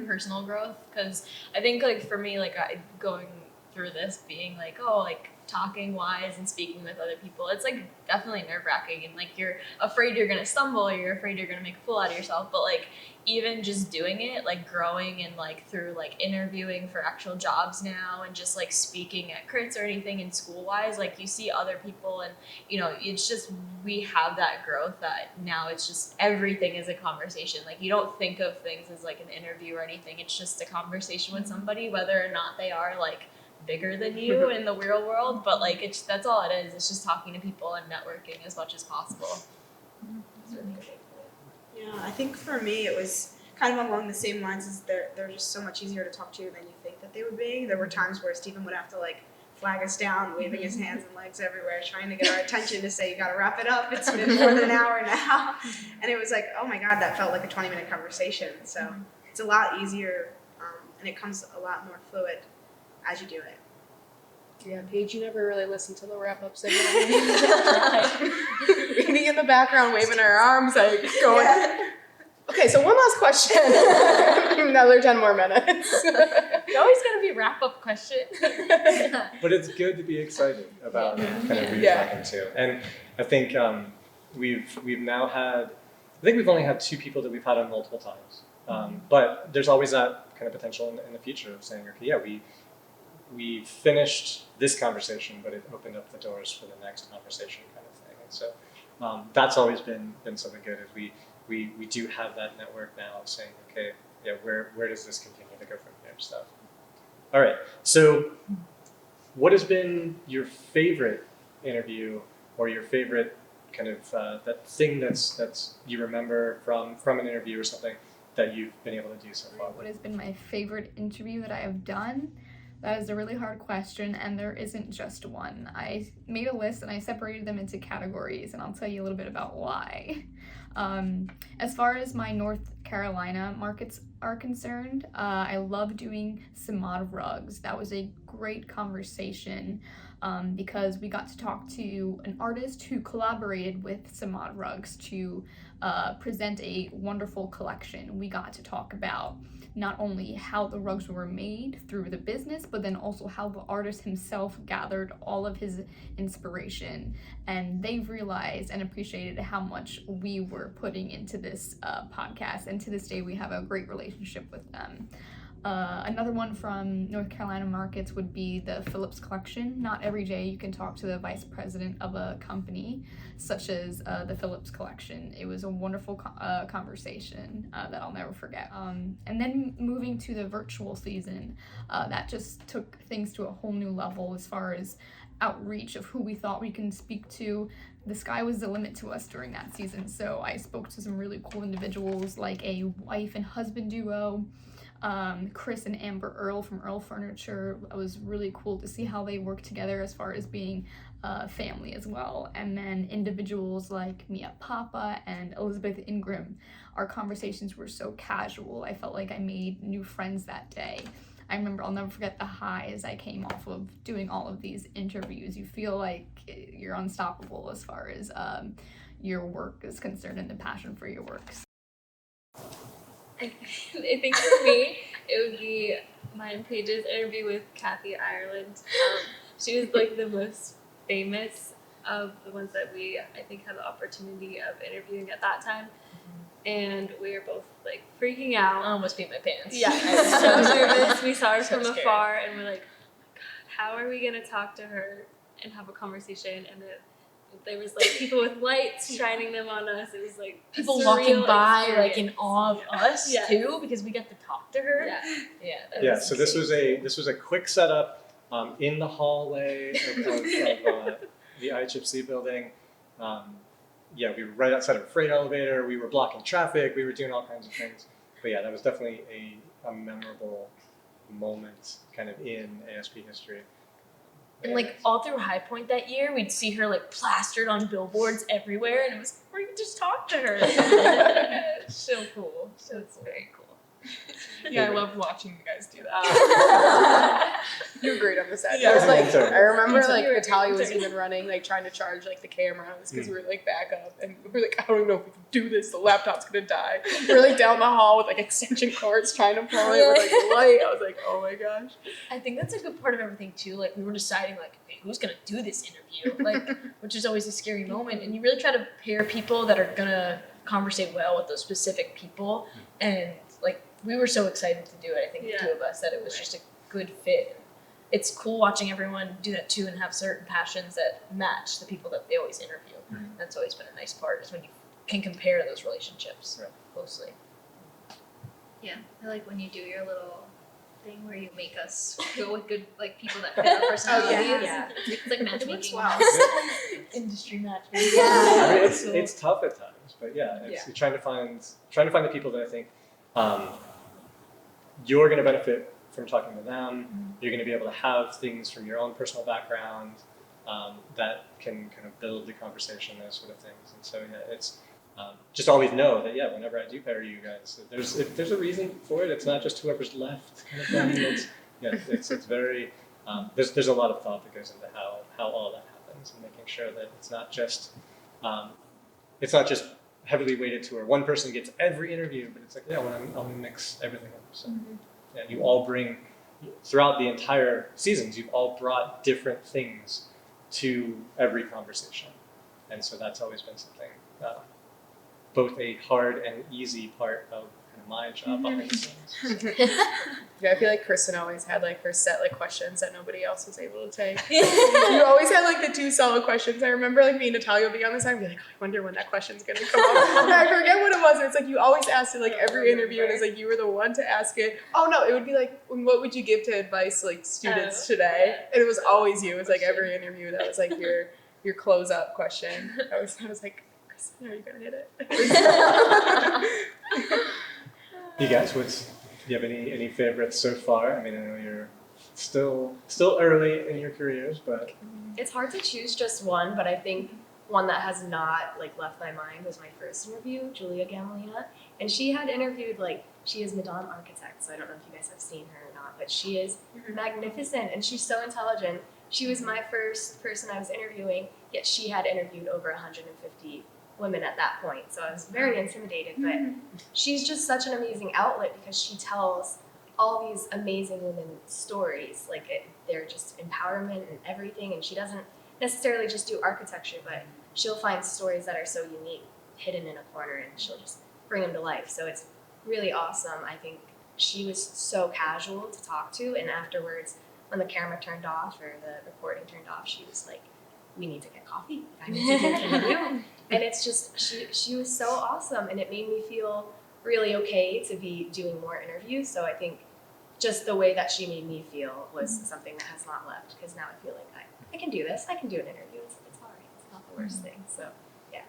personal growth. Because I think like for me, like going through this being like, oh, like talking wise and speaking with other people, it's like definitely nerve wracking and like you're afraid you're gonna stumble, you're afraid you're gonna make a fool out of yourself. But like even just doing it, like growing and like through like interviewing for actual jobs now and just like speaking at crits or anything in school wise, like you see other people and you know, it's just we have that growth that now it's just everything is a conversation. Like you don't think of things as like an interview or anything, it's just a conversation with somebody, whether or not they are like bigger than you in the real world, but like that's all it is. It's just talking to people and networking as much as possible. Yeah, I think for me it was kind of along the same lines as they're just so much easier to talk to than you think that they would be. There were times where Stephen would have to like flag us down, waving his hands and legs everywhere, trying to get our attention to say, you gotta wrap it up, it's been more than an hour now. And it was like, oh my God, that felt like a 20-minute conversation. So it's a lot easier and it comes a lot more fluid as you do it. Yeah, Paige, you never really listened to the wrap-up segment. Reading in the background, waving her arms, like going. Yeah. Okay, so one last question. Another 10 more minutes. It's always gonna be wrap-up question. But it's good to be excited about kind of who you're talking to. And I think we've now had, I think we've only had 2 people that we've had on multiple times. But there's always that kind of potential in the future of saying, okay, yeah, we finished this conversation, but it opened up the doors for the next conversation kind of thing. And so that's always been something good, is we do have that network now of saying, okay, yeah, where does this continue to go from here stuff. All right, so what has been your favorite interview or your favorite kind of that thing that's you remember from an interview or something that you've been able to do so far? What has been my favorite interview that I have done? That is a really hard question, and there isn't just one. I made a list and I separated them into categories, and I'll tell you a little bit about why. As far as my North Carolina markets are concerned, I love doing Samad rugs. That was a great conversation because we got to talk to an artist who collaborated with Samad rugs to present a wonderful collection. We got to talk about not only how the rugs were made through the business, but then also how the artist himself gathered all of his inspiration. And they realized and appreciated how much we were putting into this podcast. And to this day, we have a great relationship with them. Another one from North Carolina markets would be the Phillips collection. Not every day you can talk to the vice president of a company such as the Phillips collection. It was a wonderful conversation that I'll never forget. And then moving to the virtual season, that just took things to a whole new level as far as outreach of who we thought we can speak to. The sky was the limit to us during that season. So I spoke to some really cool individuals like a wife and husband duo, Chris and Amber Earl from Earl Furniture. It was really cool to see how they work together as far as being family as well. And then individuals like Mia Papa and Elizabeth Ingram, our conversations were so casual. I felt like I made new friends that day. I remember, I'll never forget the highs I came off of doing all of these interviews. You feel like you're unstoppable as far as your work is concerned and the passion for your work. I think for me, it would be mine and Paige's interview with Kathy Ireland. She was like the most famous of the ones that we, I think, had the opportunity of interviewing at that time. And we were both like freaking out. I almost peed my pants. Yeah, so nervous. We saw her So from scared. afar and we're like, oh my God, how are we gonna talk to her and have a conversation? And there was like people with lights shining them on us. It was like a People surreal walking by like experience. in awe of us Yeah. too, because we got to talk to her. Yeah. Yeah. So this was a quick setup in the hallway of the IHFC building. We were right outside of a freight elevator. We were blocking traffic. We were doing all kinds of things. But yeah, that was definitely a memorable moment kind of in ASP history. And like all through High Point that year, we'd see her like plastered on billboards everywhere, and it was we could just talk to her. So cool. So it's very cool. Yeah, I love watching you guys do that. You were great on the set. Yeah. It was like, Sorry. I remember like You were Natalia great. was even running, like trying to charge like the cameras because we were like back up and we were like, I don't even know if we can do this. The laptop's gonna die. We were like down the hall with like extension cords trying to pull it with like light. I was like, oh my gosh. I think that's a good part of everything too. Like we were deciding like, okay, who's gonna do this interview? Like, which is always a scary moment. And you really try to pair people that are gonna conversate well with those specific people. And like we were so excited to do it. I think the two of us that it was just a good fit. It's cool watching everyone do that too and have certain passions that match the people that they always interview. That's always been a nice part is when you can compare those relationships closely. Yeah, I like when you do your little thing where you make us go with good like people that fit our personalities. Yeah. It's like matchmaking. Wow. Industry matchmaking. I mean, it's tough at times, but it's you're trying to find the people that I think you're going to benefit from talking to them. You're going to be able to have things from your own personal background that can kind of build the conversation, those sort of things. And so it's just always know that whenever I do pair you guys, if there's a reason for it. It's not just whoever's left kind of thing. It's very there's a lot of thought that goes into how all that happens and making sure that it's not just heavily weighted to where one person gets every interview, but it's like I'm gonna mix everything up. So you all bring throughout the entire seasons. You've all brought different things to every conversation, and so that's always been something both a hard and easy part of kind of my job behind the scenes. Yeah, I feel like Kristen always had like her set like questions that nobody else was able to take. You always had like the two solid questions. I remember like me and Natalia would be on the side and be like, I wonder when that question's gonna come up. And I forget what it was. It's like you always asked it like every interview and it's like you were the one to ask it. Oh no, it would be like, what would you give to advice like students today? And it was always you. It was like every interview that was like your close up question. I was like, Kristen, are you gonna hit it? You guys, do you have any favorites so far? I mean, I know you're still early in your careers, but It's hard to choose just one, but I think one that has not like left my mind was my first interview, Julia Gamelina, and she had interviewed she is Madame Architect, so I don't know if you guys have seen her or not, but she is magnificent and she's so intelligent. She was my first person I was interviewing, yet she had interviewed over 150 women at that point, so I was very intimidated, but she's just such an amazing outlet because she tells all these amazing women's stories. They're just empowerment and everything, and she doesn't necessarily just do architecture, but she'll find stories that are so unique hidden in a corner and she'll just bring them to life. So it's really awesome. I think she was so casual to talk to, and afterwards when the camera turned off or the recording turned off, she was like, we need to get coffee. I need to continue. And it's just, she was so awesome, and it made me feel really okay to be doing more interviews. So I think just the way that she made me feel was something that has not left, because now I feel like I can do this. I can do an interview. It's all right. It's not the worst thing. So yeah.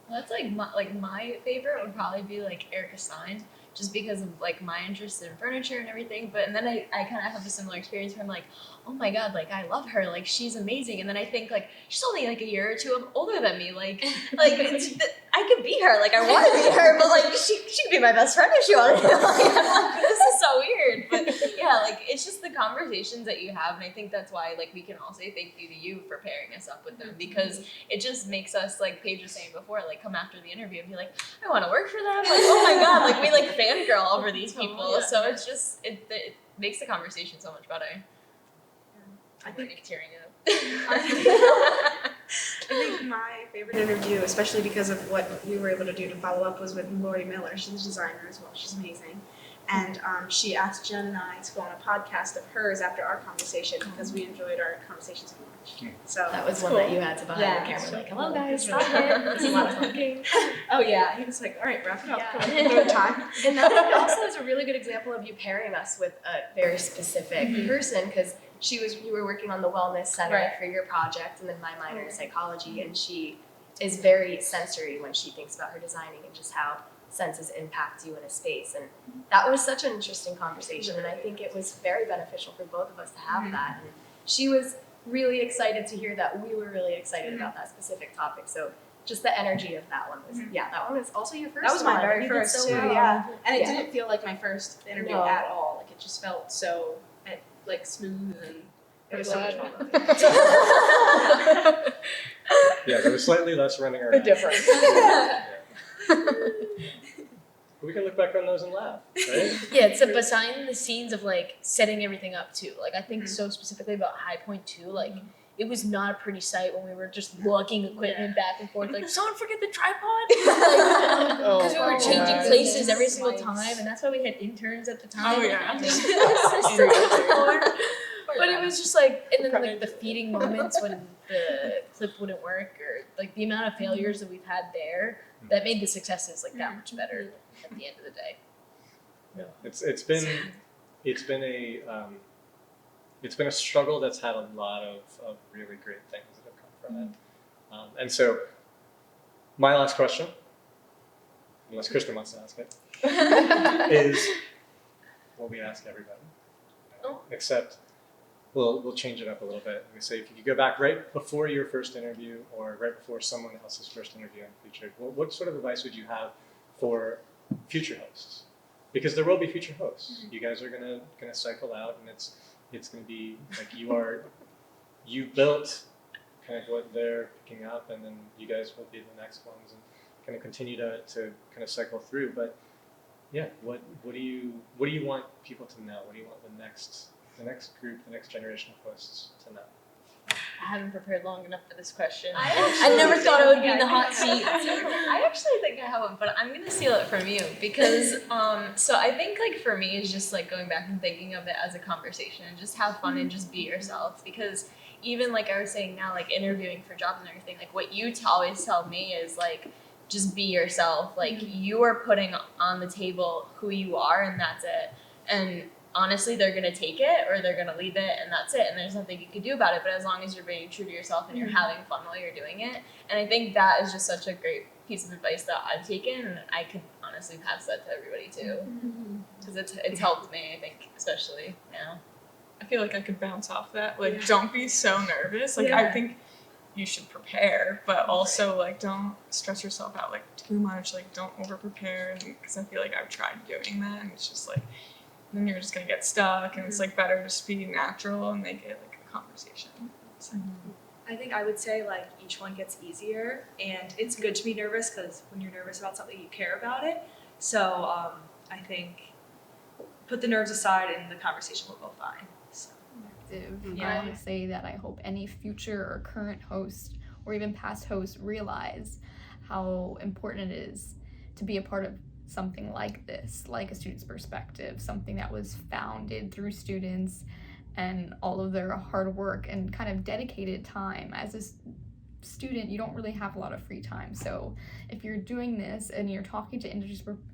Well, that's my favorite would probably be like Erica Stein, just because of like my interest in furniture and everything. But and then I kind of have a similar experience where I'm like, oh my god, like I love her, like she's amazing. And then I think like she's only like a year or two older than me, like I could be her, like I want to be her, but like she could be my best friend if she wanted to. Like, this is so weird, but yeah, like it's just the conversations that you have, and I think that's why like we can all say thank you to you for pairing us up with them, because it just makes us, like Paige was saying before, like come after the interview and be like, I want to work for them, like oh my god, like we like fangirl over these people. So it's just it makes the conversation so much better. I think tearing up. I think my favorite interview, especially because of what we were able to do to follow up, was with Lori Miller. She's a designer as well. She's amazing. And she asked Jen and I to go on a podcast of hers after our conversation because we enjoyed our conversations so much. So that was one that you had to behind the camera, like, hello guys, stop it. This is a lot of talking. Oh yeah, he was like, all right, wrap it up. Third time. And that also is a really good example of you pairing us with a very specific person, because you were working on the wellness center for your project, and then my minor is psychology, and she is very sensory when she thinks about her designing and just how senses impact you in a space. And that was such an interesting conversation, and I think it was very beneficial for both of us to have that. And she was really excited to hear that we were really excited about that specific topic. So just the energy of that one was, that one was also your first one. That was my very You did first so too, well. yeah. And it didn't feel like my first interview No. at all. Like it just felt so like smooth, and it was so much fun. Yeah, there was slightly less running around. Different. We can look back on those and laugh, right? Yeah, it's a behind the scenes of like setting everything up too. Like I think so specifically about High Point too, like it was not a pretty sight when we were just lugging equipment back and forth. Like, someone forget the tripod? Because we were changing places every single time, and that's why we had interns at the time. Oh, yeah. But it was just like, and then like the feeding moments when the clip wouldn't work, or like the amount of failures that we've had there, that made the successes like that much better at the end of the day. Yeah, it's been a struggle that's had a lot of really great things that have come from it. And so, my last question, unless Kristen wants to ask it, is what we ask everybody. Except we'll change it up a little bit. We say if you could go back right before your first interview or right before someone else's first interview in the future, what sort of advice would you have for future hosts? Because there will be future hosts. You guys are gonna cycle out, and it's going to be like you built kind of what they're picking up, and then you guys will be the next ones and kind of continue to kind of cycle through. But yeah, what do you want people to know? What do you want the next group, the next generation of hosts to know? I haven't prepared long enough for this question. I never thought I would be in the hot seat. I actually think I have one, but I'm gonna steal it from you because so I think like for me it's just like going back and thinking of it as a conversation and just have fun and just be yourself, because even like I was saying now, like interviewing for jobs and everything, like what you always tell me is like just be yourself. Like you are putting on the table who you are, and that's it. And honestly, they're gonna take it or they're gonna leave it, and that's it. And there's nothing you can do about it. But as long as you're being true to yourself and you're having fun while you're doing it, and I think that is just such a great piece of advice that I've taken, and I could honestly pass that to everybody too, because it's helped me. I think especially now. I feel like I could bounce off that. Like, don't be so nervous. Like, I think you should prepare, but also like don't stress yourself out like too much. Like, don't over prepare, because I feel like I've tried doing that, and it's just like then you're just gonna get stuck, and it's like better to just be natural and make it like a conversation. So. I think I would say like each one gets easier, and it's good to be nervous because when you're nervous about something you care about it. So I think put the nerves aside and the conversation will go fine. So. I would say that I hope any future or current host or even past hosts realize how important it is to be a part of something like this, like a student's perspective, something that was founded through students and all of their hard work and kind of dedicated time. As a student, you don't really have a lot of free time. So if you're doing this and you're talking to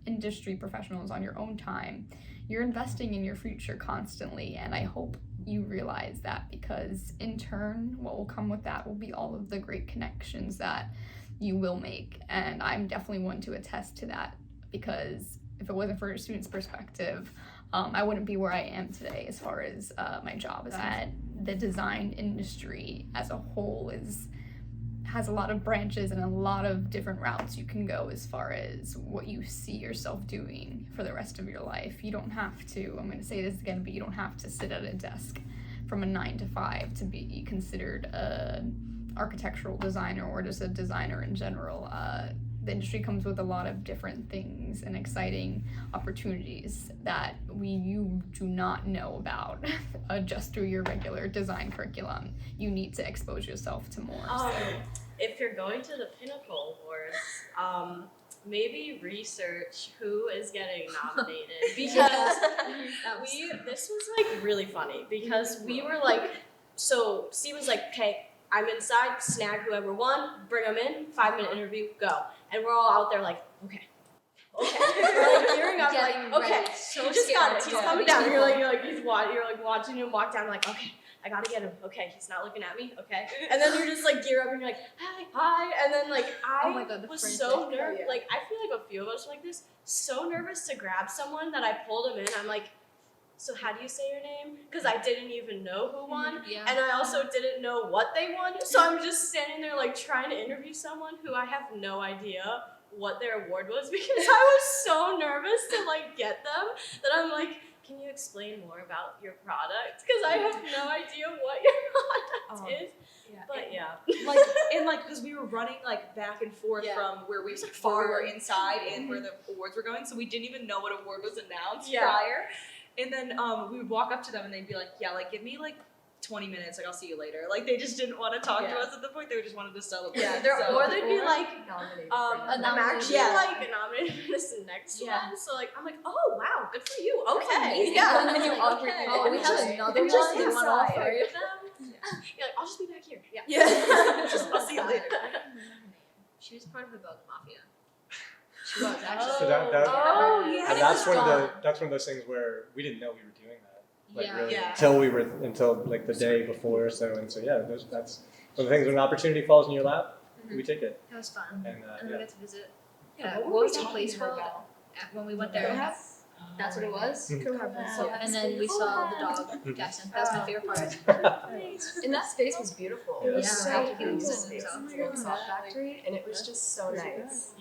industry professionals on your own time, you're investing in your future constantly. And I hope you realize that, because in turn, what will come with that will be all of the great connections that you will make. And I'm definitely one to attest to that, because if it wasn't for a student's perspective, I wouldn't be where I am today as far as my job is at. The design industry as a whole has a lot of branches and a lot of different routes you can go as far as what you see yourself doing for the rest of your life. You don't have to, I'm going to say this again, but you don't have to sit at a desk from a 9 to 5 to be considered an architectural designer or just a designer in general. The industry comes with a lot of different things and exciting opportunities that you do not know about just through your regular design curriculum. You need to expose yourself to more. If you're going to the Pinnacle Awards, maybe research who is getting nominated, because this was like really funny, because we were like, so Steve was like, okay, I'm inside, snag whoever won, bring them in, 5-minute interview, go. And we're all out there like, okay. We're like gearing up, like, okay, So you just got it. He's coming down. You're like watching him walk down, like, okay, I gotta get him. Okay, he's not looking at me. Okay, and then you're just like gear up and you're like, hi, and then like I was so nervous. Like I feel like a few of us were like this, so nervous to grab someone that I pulled him in. I'm like, so how do you say your name? Because I didn't even know who won, and I also didn't know what they won. So I'm just standing there like trying to interview someone who I have no idea what their award was, because I was so nervous to like get them that I'm like, can you explain more about your product? Because I have no idea what your product is. But because we were running like back and forth from where we were inside and where the awards were going, so we didn't even know what award was announced prior. And then we would walk up to them and they'd be like, yeah, like give me like 20 minutes, like I'll see you later. Like they just didn't want to talk to us at the point. They just wanted to celebrate. Yeah, or they'd be like, I'm actually like nominated for this next one. So like I'm like, oh wow, good for you. Okay. Yeah. And then you awkwardly we have another one. You want all 3 of them? You're like, I'll just be back here. Yeah. I'll see you later. She was part of the Belgian Mafia. She was actually. So that's one of those things where we didn't know we were doing that. Until like the day before or so, and so that's one of the things. When an opportunity falls in your lap, we take it. That was fun. And then we got to visit. What was the place called when we went there? That's what it was. And then we saw the dog, Garrison. That was my favorite part. And that space was beautiful. It was so beautiful. Salt factory, and it was just so nice.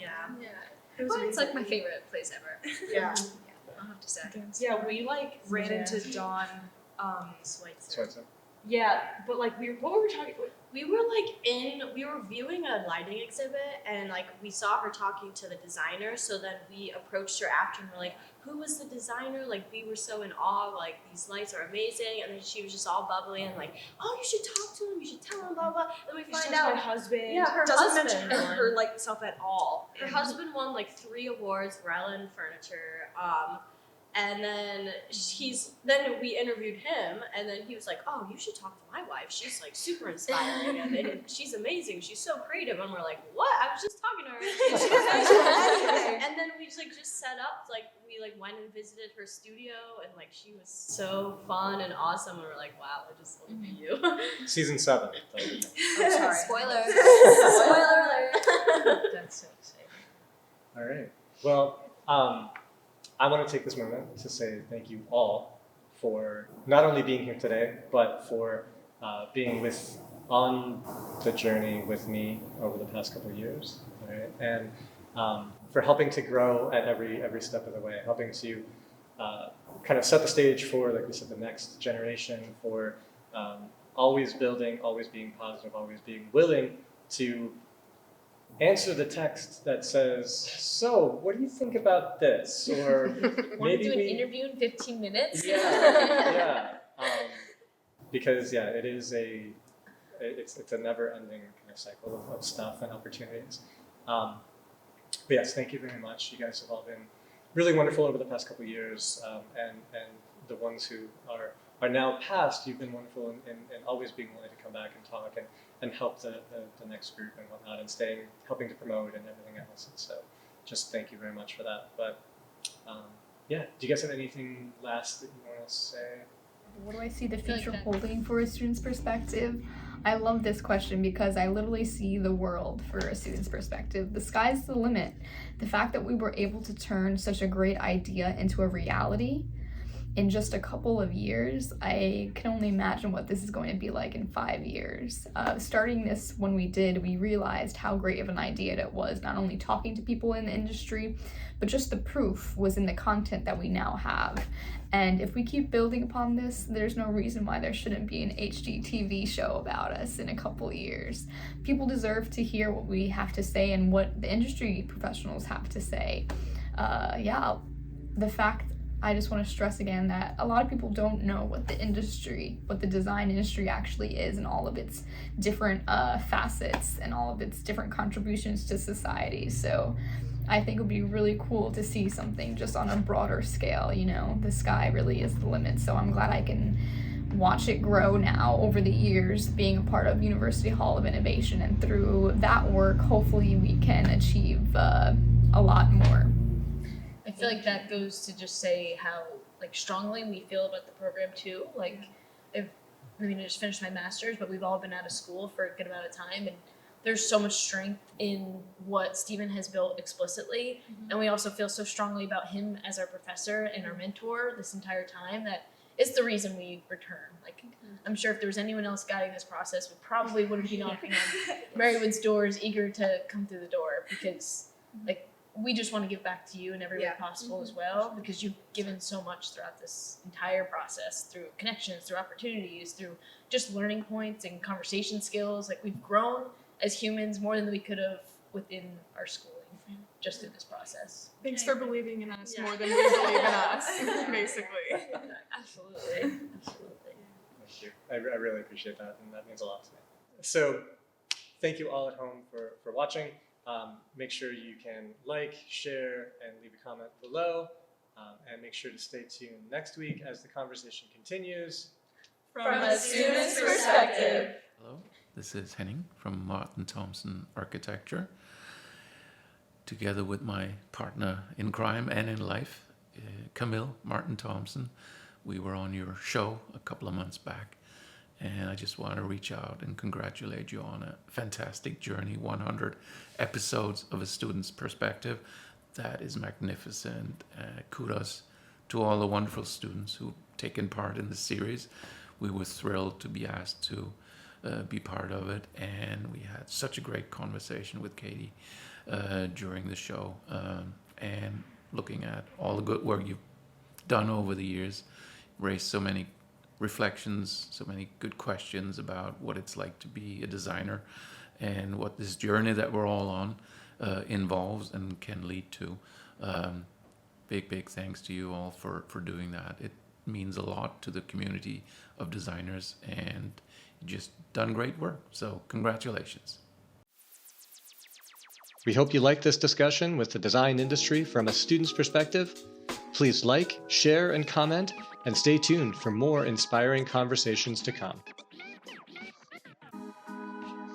It's like my favorite place ever. Yeah. I'll have to say. Yeah, we like ran into Dawn Switzer. Yeah, but like what were we talking about? We were viewing a lighting exhibit, and like we saw her talking to the designer, so then we approached her after and we're like, who was the designer? Like we were so in awe, like these lights are amazing, and then she was just all bubbly and like, oh, you should talk to him, you should tell him, blah blah. And we find out her husband her doesn't husband mention her like self at all. Her husband won like 3 awards, Relin Furniture. And then we interviewed him, and then he was like, oh, you should talk to my wife. She's like super inspiring, and she's amazing. She's so creative. And we're like, what? I was just talking to her. And then we just set up, like we went and visited her studio, and like she was so fun and awesome. And we're like, wow, I just want to be you. Season 7. Oh, sorry. Spoiler. Spoiler alert. That's so exciting. All right. Well, I want to take this moment to say thank you all for not only being here today, but for being on the journey with me over the past couple of years, right? And for helping to grow at every step of the way, helping to kind of set the stage for, like we said, the next generation, for always building, always being positive, always being willing to answer the text that says, so what do you think about this? Or Want to do an interview in 15 minutes? Because it is it's a never-ending kind of cycle of stuff and opportunities. But yes, thank you very much. You guys have all been really wonderful over the past couple of years, and the ones who are now past, you've been wonderful in always being willing to come back and talk and help the next group and whatnot, and helping to promote and everything else. And so just thank you very much for that. But do you guys have anything last that you want to say? What do I see the future holding for a student's perspective? I love this question because I literally see the world for a student's perspective. The sky's the limit. The fact that we were able to turn such a great idea into a reality in just a couple of years, I can only imagine what this is going to be like in 5 years. Starting this when we did, we realized how great of an idea it was, not only talking to people in the industry, but just the proof was in the content that we now have. And if we keep building upon this, there's no reason why there shouldn't be an HGTV show about us in a couple years. People deserve to hear what we have to say and what the industry professionals have to say. The fact, I just want to stress again that a lot of people don't know what the design industry actually is and all of its different facets and all of its different contributions to society. So I think it would be really cool to see something just on a broader scale. You know, the sky really is the limit. So I'm glad I can watch it grow now over the years, being a part of University Hall of Innovation. And through that work, hopefully we can achieve a lot more. I feel like that goes to just say how like strongly we feel about the program too. Like, I just finished my master's, but we've all been out of school for a good amount of time, and there's so much strength in what Stephen has built explicitly, and we also feel so strongly about him as our professor and our mentor this entire time that it's the reason we return. Like, I'm sure if there was anyone else guiding this process, we probably wouldn't be knocking on Marywood's doors, eager to come through the door, because like, we just want to give back to you in every way possible as well, because you've given so much throughout this entire process, through connections, through opportunities, through just learning points and conversation skills. Like, we've grown as humans more than we could have within our schooling just through this process. Thanks for believing in us more than we believe in us, basically. Absolutely. Thank you. I really appreciate that, and that means a lot to me. So thank you all at home for watching. Make sure you can like, share, and leave a comment below. And make sure to stay tuned next week as the conversation continues. From a student's perspective. Hello, this is Henning from Martin Thompson Architecture. Together with my partner in crime and in life, Camille Martin Thompson, we were on your show a couple of months back. And I just want to reach out and congratulate you on a fantastic journey, 100 episodes of A Student's Perspective. That is magnificent. Kudos to all the wonderful students who've taken part in the series. We were thrilled to be asked to be part of it, and we had such a great conversation with Katie during the show, and looking at all the good work you've done over the years, raised so many reflections, so many good questions about what it's like to be a designer and what this journey that we're all on involves and can lead to. Big thanks to you all for doing that. It means a lot to the community of designers, and you just done great work. So congratulations. We hope you liked this discussion with the design industry from a student's perspective. Please like, share, and comment, and stay tuned for more inspiring conversations to come.